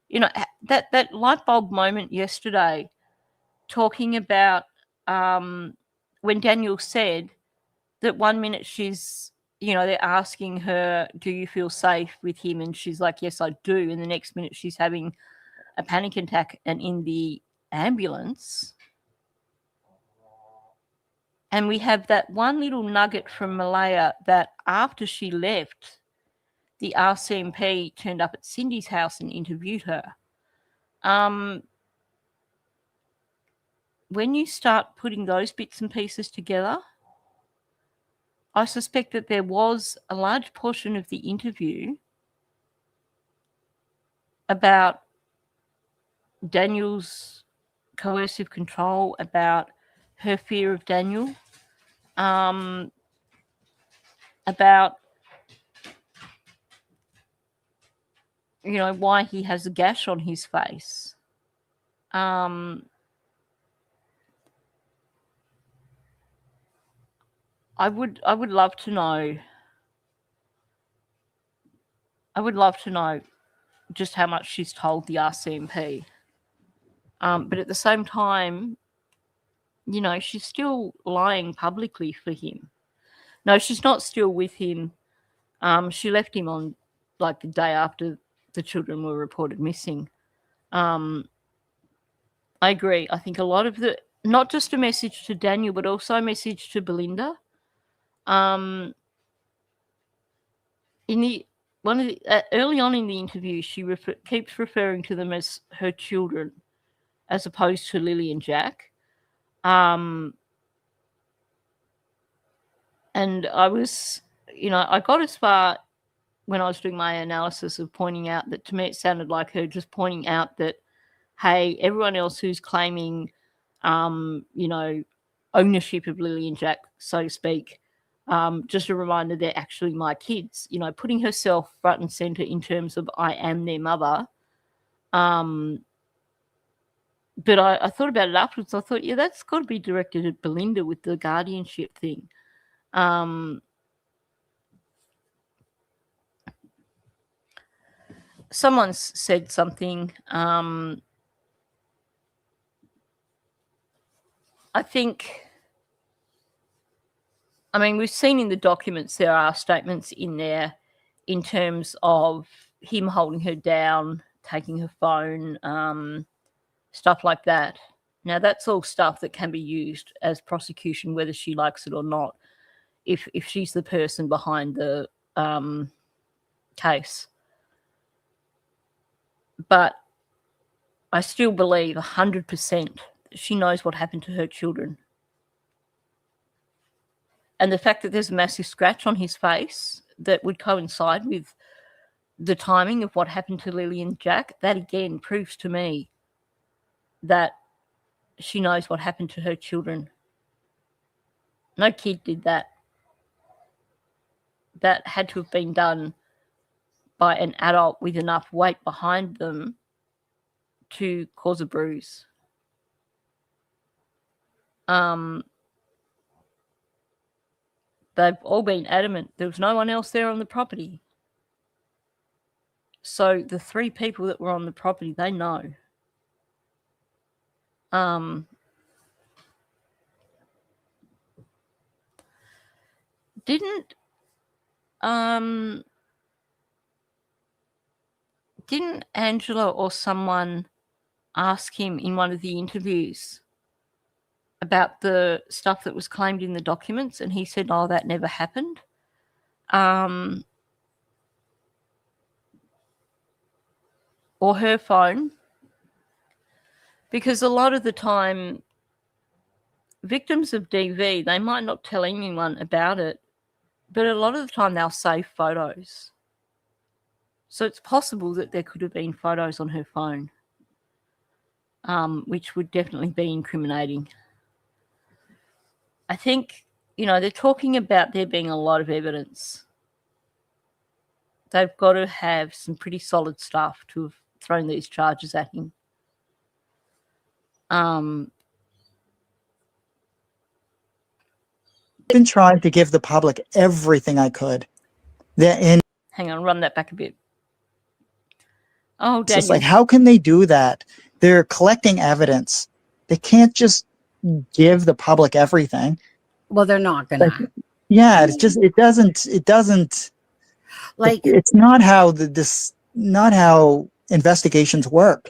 you know, that light bulb moment yesterday, talking about when Daniel said that 1 minute she's, you know, they're asking her, do you feel safe with him? And she's like, yes, I do. And the next minute she's having a panic attack and in the ambulance. And we have that one little nugget from Malaya that after she left, the RCMP turned up at Cindy's house and interviewed her. When you start putting those bits and pieces together, I suspect that there was a large portion of the interview about Daniel's coercive control, about her fear of Daniel, about, you know, why he has a gash on his face. I would love to know. I would love to know just how much she's told the RCMP. But at the same time, you know, she's still lying publicly for him. No, she's not still with him. She left him on like the day after the children were reported missing. I agree. I think a lot of not just a message to Daniel, but also a message to Belinda. In the early on in the interview, she keeps referring to them as her children, as opposed to Lily and Jack. And I was, you know, I got as far when I was doing my analysis of pointing out that to me it sounded like her just pointing out that, hey, everyone else who's claiming, you know, ownership of Lily and Jack, so to speak, just a reminder they're actually my kids, you know, putting herself front and center in terms of I am their mother. But I thought about it afterwards. I thought, yeah, that's got to be directed at Belinda with the guardianship thing. Someone's said something. I think, I mean, we've seen in the documents there are statements in there in terms of him holding her down, taking her phone, stuff like that. Now, that's all stuff that can be used as prosecution, whether she likes it or not, if she's the person behind the case. But I still believe 100% she knows what happened to her children. And the fact that there's a massive scratch on his face that would coincide with the timing of what happened to Lily and Jack, that again proves to me that she knows what happened to her children. No kid did that. That had to have been done by an adult with enough weight behind them to cause a bruise. They've all been adamant there was no one else there on the property. So the three people that were on the property, they know. Didn't Angela or someone ask him in one of the interviews about the stuff that was claimed in the documents, and he said, oh, that never happened? Or her phone? Because a lot of the time, victims of DV, they might not tell anyone about it, but a lot of the time they'll save photos. So it's possible that there could have been photos on her phone, which would definitely be incriminating. I think, you know, they're talking about there being a lot of evidence. They've got to have some pretty solid stuff to have thrown these charges at him. Been trying to give the public everything I could. Hang on, run that back a bit. Oh, It's just Daniel. like, how can they do that? They're collecting evidence. They can't just give the public everything. Well, they're not gonna. Yeah, it's just it doesn't Like, it's not how not how investigations work.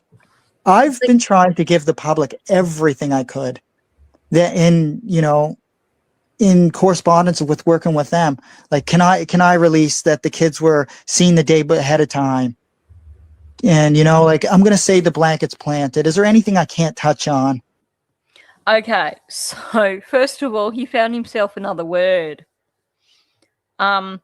I've been trying to give the public everything I could. That in correspondence with working with them, like, can I release that the kids were seen the day ahead of time? And, like, I'm going to say the blanket's planted. Is there anything I can't touch on? Okay, so first of all, he found himself another word. I've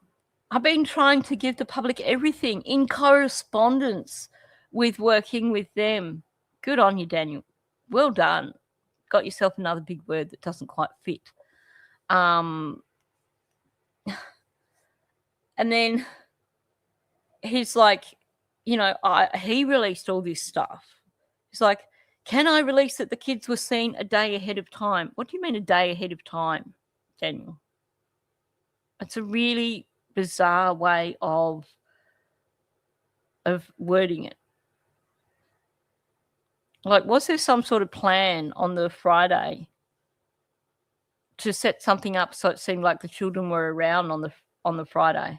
been trying to give the public everything in correspondence with working with them. Good on you, Daniel. Well done. Got yourself another big word that doesn't quite fit. And then he's like, he released all this stuff. He's like, can I release that the kids were seen a day ahead of time? What do you mean a day ahead of time, Daniel? It's a really bizarre way of wording it. Like, was there some sort of plan on the Friday to set something up so it seemed like the children were around on the Friday?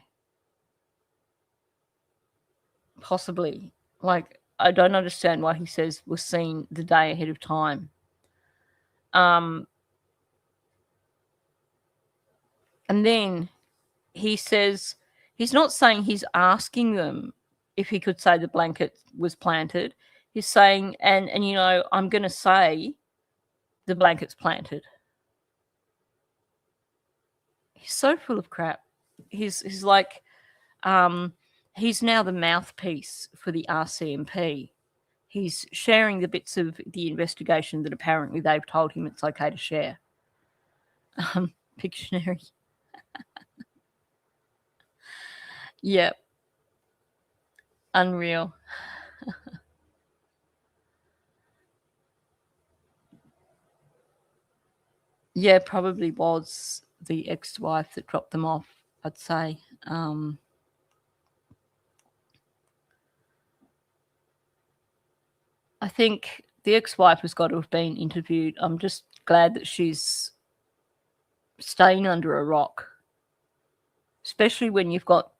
Possibly. Like, I don't understand why he says was seen the day ahead of time. And then he says he's not saying he's asking them if he could say the blanket was planted. He's saying, and I'm going to say the blanket's planted. He's so full of crap. He's like, he's now the mouthpiece for the RCMP. He's sharing the bits of the investigation that apparently they've told him it's okay to share. Pictionary. Yep. Unreal. Yeah, probably was the ex-wife that dropped them off, I'd say. I think the ex-wife has got to have been interviewed. I'm just glad that she's staying under a rock, especially when you've got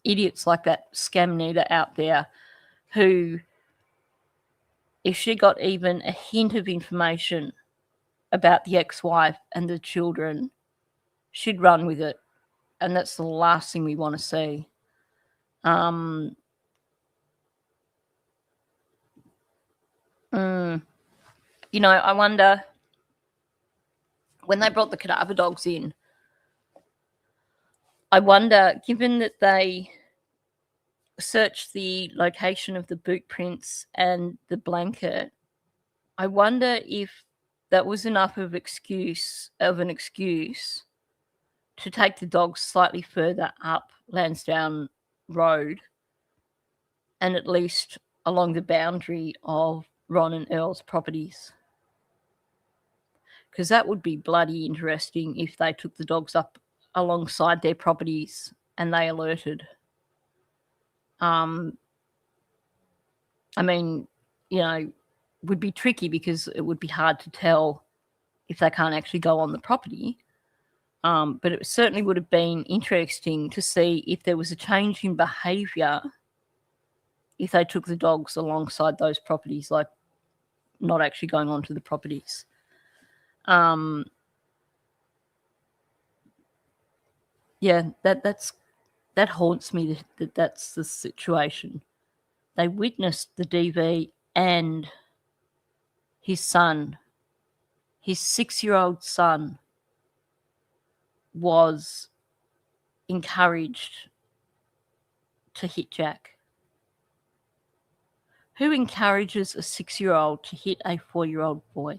idiots like that Scamnita out there who, if she got even a hint of information about the ex-wife and the children, she'd run with it. And that's the last thing we want to see. I wonder, when they brought the cadaver dogs in, I wonder, given that they searched the location of the boot prints and the blanket, I wonder if that was enough of an excuse to take the dogs slightly further up Lansdowne Road and at least along the boundary of Ron and Earl's properties. Because that would be bloody interesting if they took the dogs up alongside their properties and they alerted. Would be tricky because it would be hard to tell if they can't actually go on the property. But it certainly would have been interesting to see if there was a change in behaviour if they took the dogs alongside those properties, like not actually going onto the properties. That haunts me, that's the situation. They witnessed the DV and his son, his 6-year-old son, was encouraged to hit Jack. Who encourages a 6-year-old to hit a 4-year-old boy?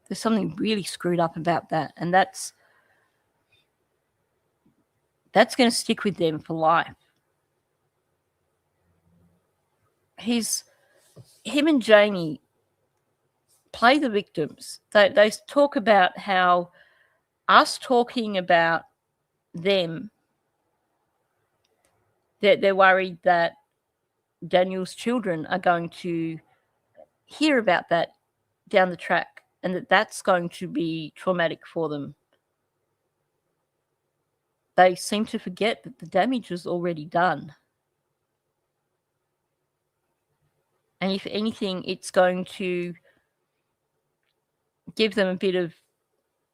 There's something really screwed up about that, and that's going to stick with them for life. Him and Janie play the victims. They talk about how us talking about them, they're worried that Daniel's children are going to hear about that down the track, and that's going to be traumatic for them. They seem to forget that the damage was already done. And if anything, it's going to give them a bit of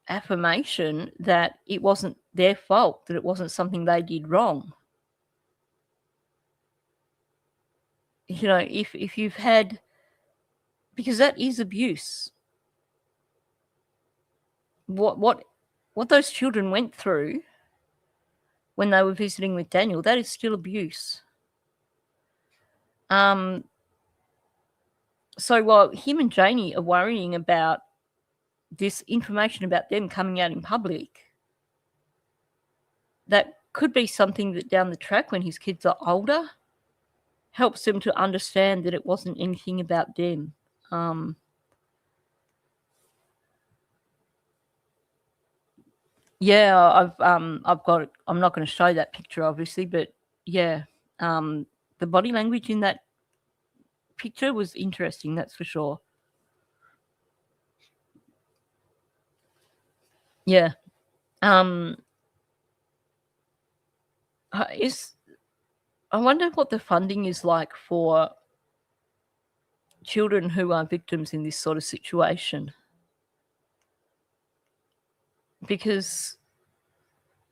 affirmation that it wasn't their fault, that it wasn't something they did wrong. You know, if you've had, because that is abuse. What those children went through when they were visiting with Daniel, that is still abuse. So while him and Janie are worrying about this information about them coming out in public, that could be something that down the track when his kids are older helps them to understand that it wasn't anything about them. Yeah, I've got it. I'm not going to show that picture, obviously, but yeah, the body language in that picture was interesting, that's for sure. Yeah. I wonder what the funding is like for children who are victims in this sort of situation, because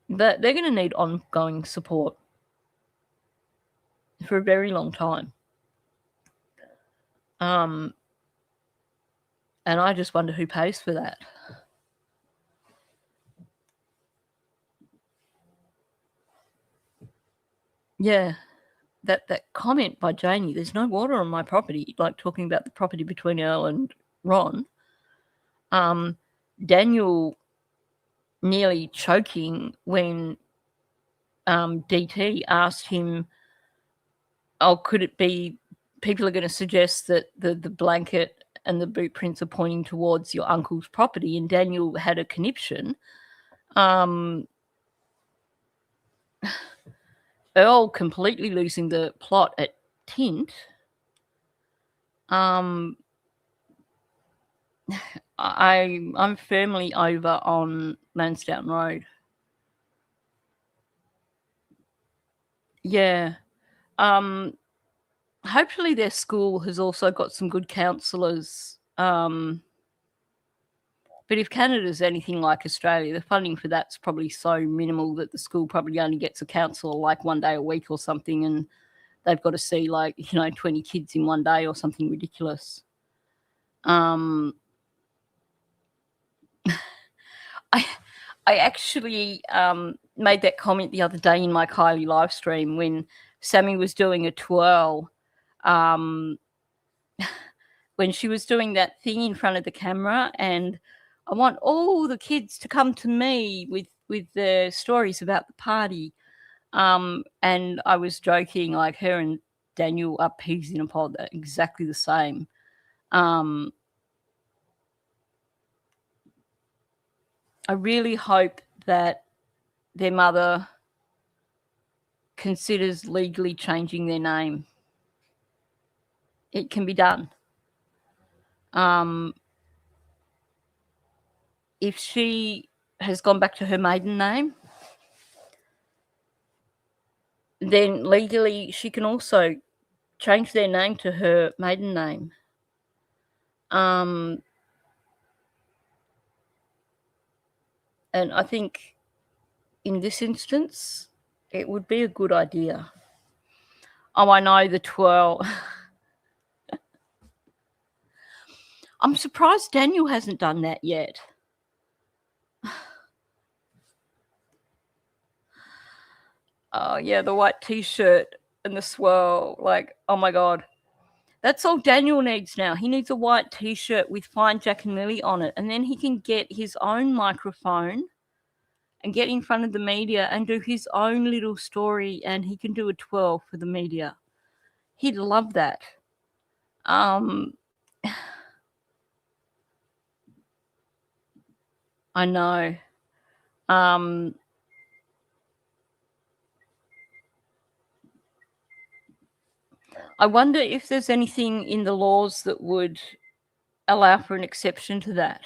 they're going to need ongoing support for a very long time. And I just wonder who pays for that. Yeah, that comment by Janie, there's no water on my property, like talking about the property between Earl and Ron. Daniel nearly choking when DT asked him, oh, could it be people are going to suggest that the blanket and the boot prints are pointing towards your uncle's property? And Daniel had a conniption. Earl completely losing the plot at Tint. I'm firmly over on Lansdowne Road. Yeah. Hopefully their school has also got some good counsellors. But if Canada's anything like Australia, the funding for that's probably so minimal that the school probably only gets a counsellor like 1 day a week or something, and they've got to see 20 kids in 1 day or something ridiculous. I actually made that comment the other day in my Kylie live stream when Sammy was doing a twirl. When she was doing that thing in front of the camera, and I want all the kids to come to me with their stories about the party. And I was joking, like her and Daniel are pigs in a pod, they're exactly the same. I really hope that their mother considers legally changing their name. It can be done. If she has gone back to her maiden name, then legally she can also change their name to her maiden name. And I think in this instance, it would be a good idea. Oh, I know, the twirl. I'm surprised Daniel hasn't done that yet. Oh, yeah, the white T-shirt and the swirl. Like, oh, my God. That's all Daniel needs now. He needs a white T-shirt with Find Jack and Lily on it, and then he can get his own microphone and get in front of the media and do his own little story, and he can do a 12 for the media. He'd love that. I know. I wonder if there's anything in the laws that would allow for an exception to that.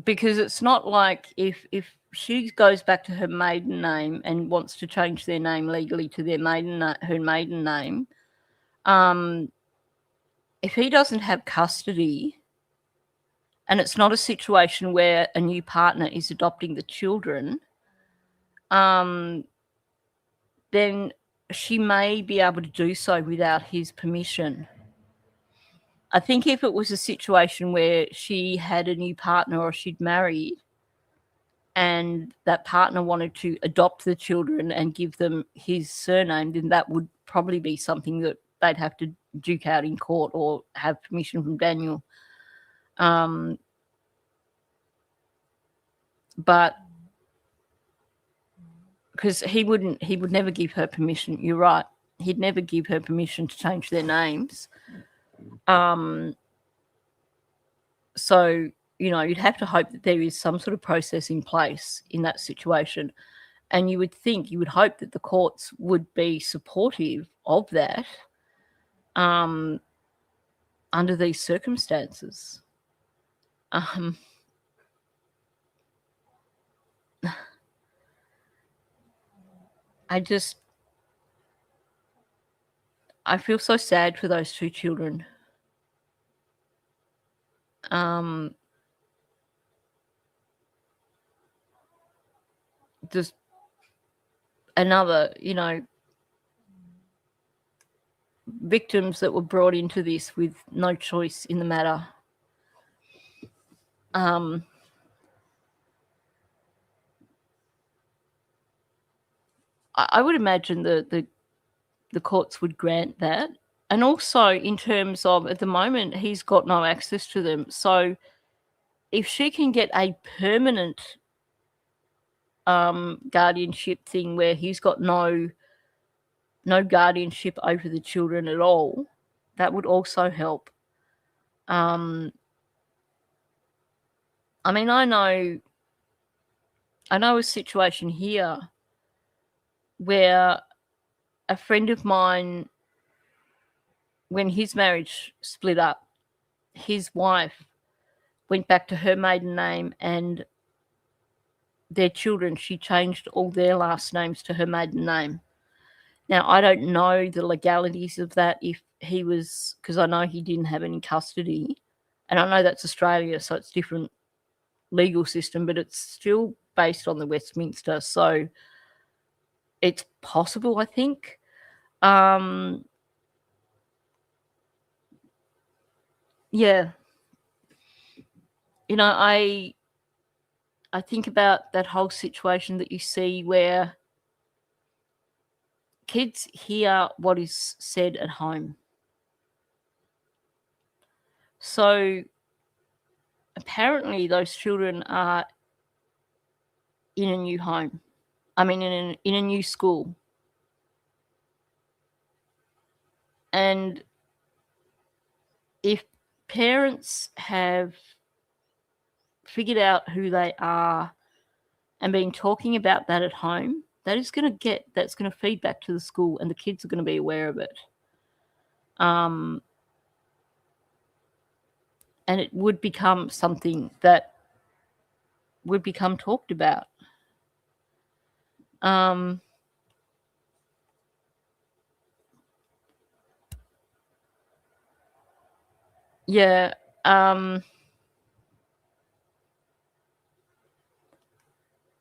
Because it's not like if she goes back to her maiden name and wants to change their name legally to her maiden name, if he doesn't have custody, and it's not a situation where a new partner is adopting the children, then she may be able to do so without his permission. I think if it was a situation where she had a new partner or she'd married and that partner wanted to adopt the children and give them his surname, then that would probably be something that they'd have to duke out in court or have permission from Daniel. But because he would never give her permission. You're right. He'd never give her permission to change their names. So, you'd have to hope that there is some sort of process in place in that situation. And you would hope that the courts would be supportive of that under these circumstances. I feel so sad for those two children. Just another, victims that were brought into this with no choice in the matter. I would imagine the courts would grant that. And also in terms of, at the moment, he's got no access to them. So if she can get a permanent guardianship thing where he's got no guardianship over the children at all, that would also help. I know a situation here where a friend of mine, when his marriage split up, his wife went back to her maiden name, and their children, she changed all their last names to her maiden name. Now, I don't know the legalities of that because I know he didn't have any custody. And I know that's Australia, so it's different legal system, but it's still based on the Westminster. So it's possible, I think. Yeah. I think about that whole situation that you see where kids hear what is said at home. So apparently those children are in a new home. In a new school. And if parents have figured out who they are and been talking about that at home, that's going to feed back to the school, and the kids are going to be aware of it. And it would become something that would become talked about. Yeah.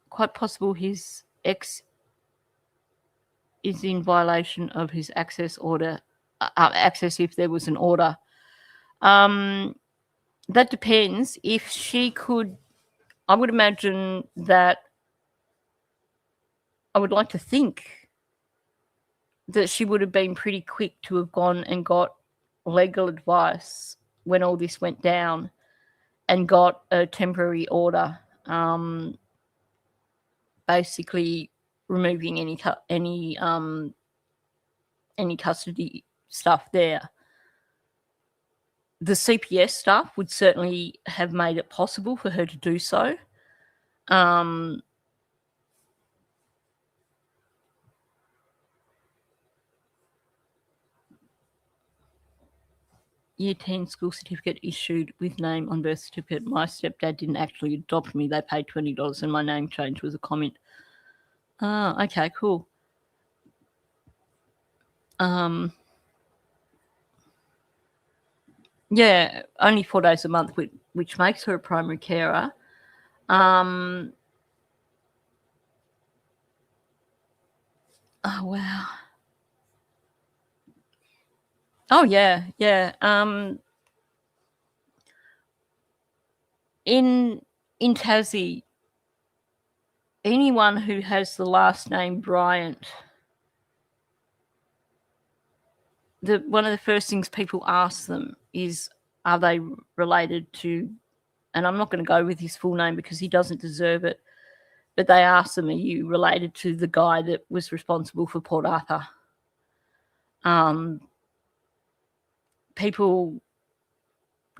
Quite possible his ex is in violation of his access order, access if there was an order. That depends. If she could, I would imagine that I would like to think that she would have been pretty quick to have gone and got legal advice when all this went down and got a temporary order, basically removing any custody stuff there. The CPS stuff would certainly have made it possible for her to do so. Year 10 school certificate issued with name on birth certificate. My stepdad didn't actually adopt me. They paid $20 and my name change was a comment. Okay, cool. Yeah, only 4 days a month, which makes her a primary carer. Oh, wow. Oh, yeah, yeah. In Tassie, anyone who has the last name Bryant, one of the first things people ask them is, are they related to, and I'm not going to go with his full name because he doesn't deserve it, but they ask them, are you related to the guy that was responsible for Port Arthur? People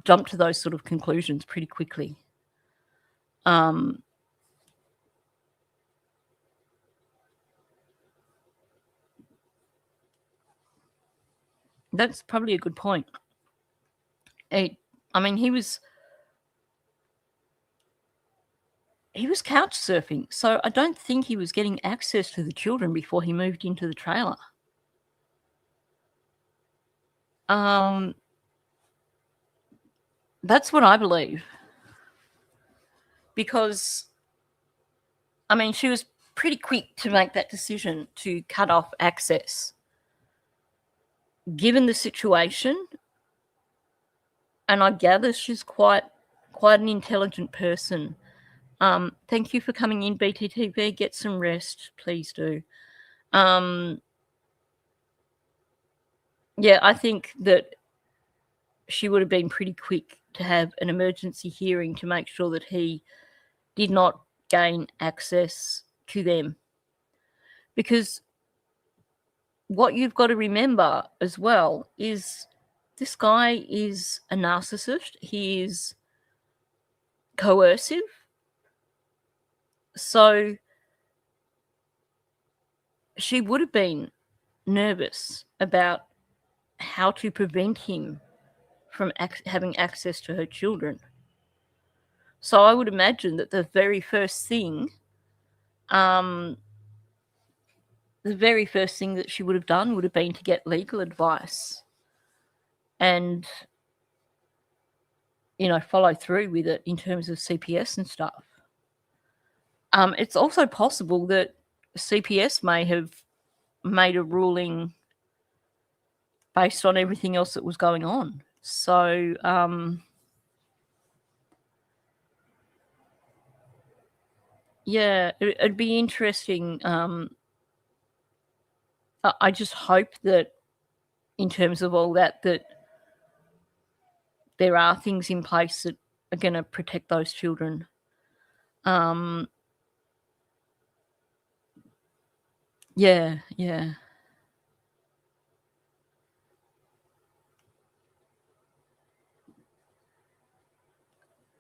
jump to those sort of conclusions pretty quickly. That's probably a good point. I mean, he was couch surfing, so I don't think he was getting access to the children before he moved into the trailer. That's what I believe. Because, I mean, she was pretty quick to make that decision to cut off access. Given the situation, and I gather she's quite an intelligent person. Thank you for coming in, BTTV. Get some rest, please do. Yeah, I think that she would have been pretty quick to have an emergency hearing to make sure that he did not gain access to them. Because what you've got to remember as well is this guy is a narcissist. He is coercive. So she would have been nervous about how to prevent him from having access to her children. So I would imagine that the very first thing that she would have done would have been to get legal advice and, you know, follow through with it in terms of CPS and stuff. It's also possible that CPS may have made a ruling based on everything else that was going on. So, yeah, it'd be interesting. I just hope that in terms of all that there are things in place that are going to protect those children. Yeah.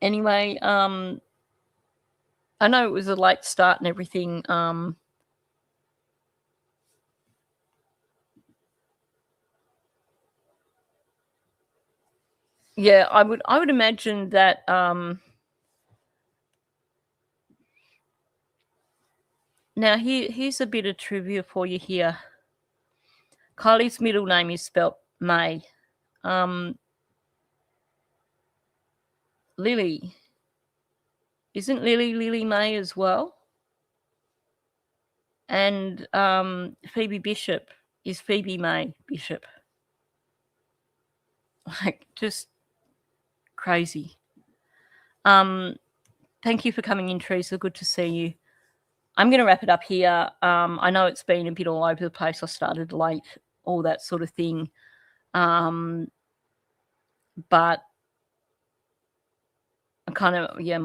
Anyway, I know it was a late start and everything. Yeah, I would imagine that now here's a bit of trivia for you here. Kylie's middle name is spelt May. Lily. Isn't Lily May as well? And Phoebe Bishop is Phoebe May Bishop. Like, just crazy. Thank you for coming in, Teresa. Good to see you. I'm going to wrap it up here. I know it's been a bit all over the place. I started late, all that sort of thing. But I kind of, yeah,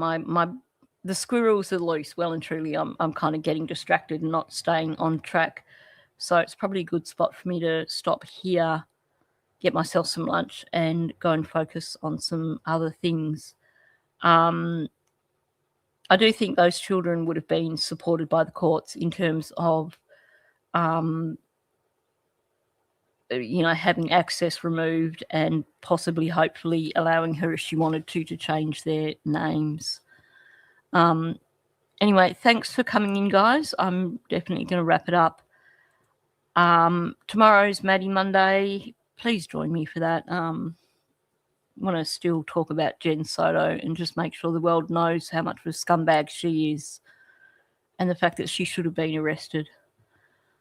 the squirrels are loose, well and truly. I'm kind of getting distracted and not staying on track. So it's probably a good spot for me to stop here, get myself some lunch, and go and focus on some other things. I do think those children would have been supported by the courts in terms of, having access removed and possibly, hopefully, allowing her, if she wanted to change their names. Anyway, thanks for coming in, guys. I'm definitely going to wrap it up. Tomorrow's Maddie Monday. Please join me for that. Want to still talk about Jen Soto and just make sure the world knows how much of a scumbag she is and the fact that she should have been arrested.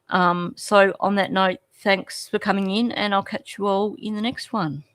So on that note, thanks for coming in, and I'll catch you all in the next one.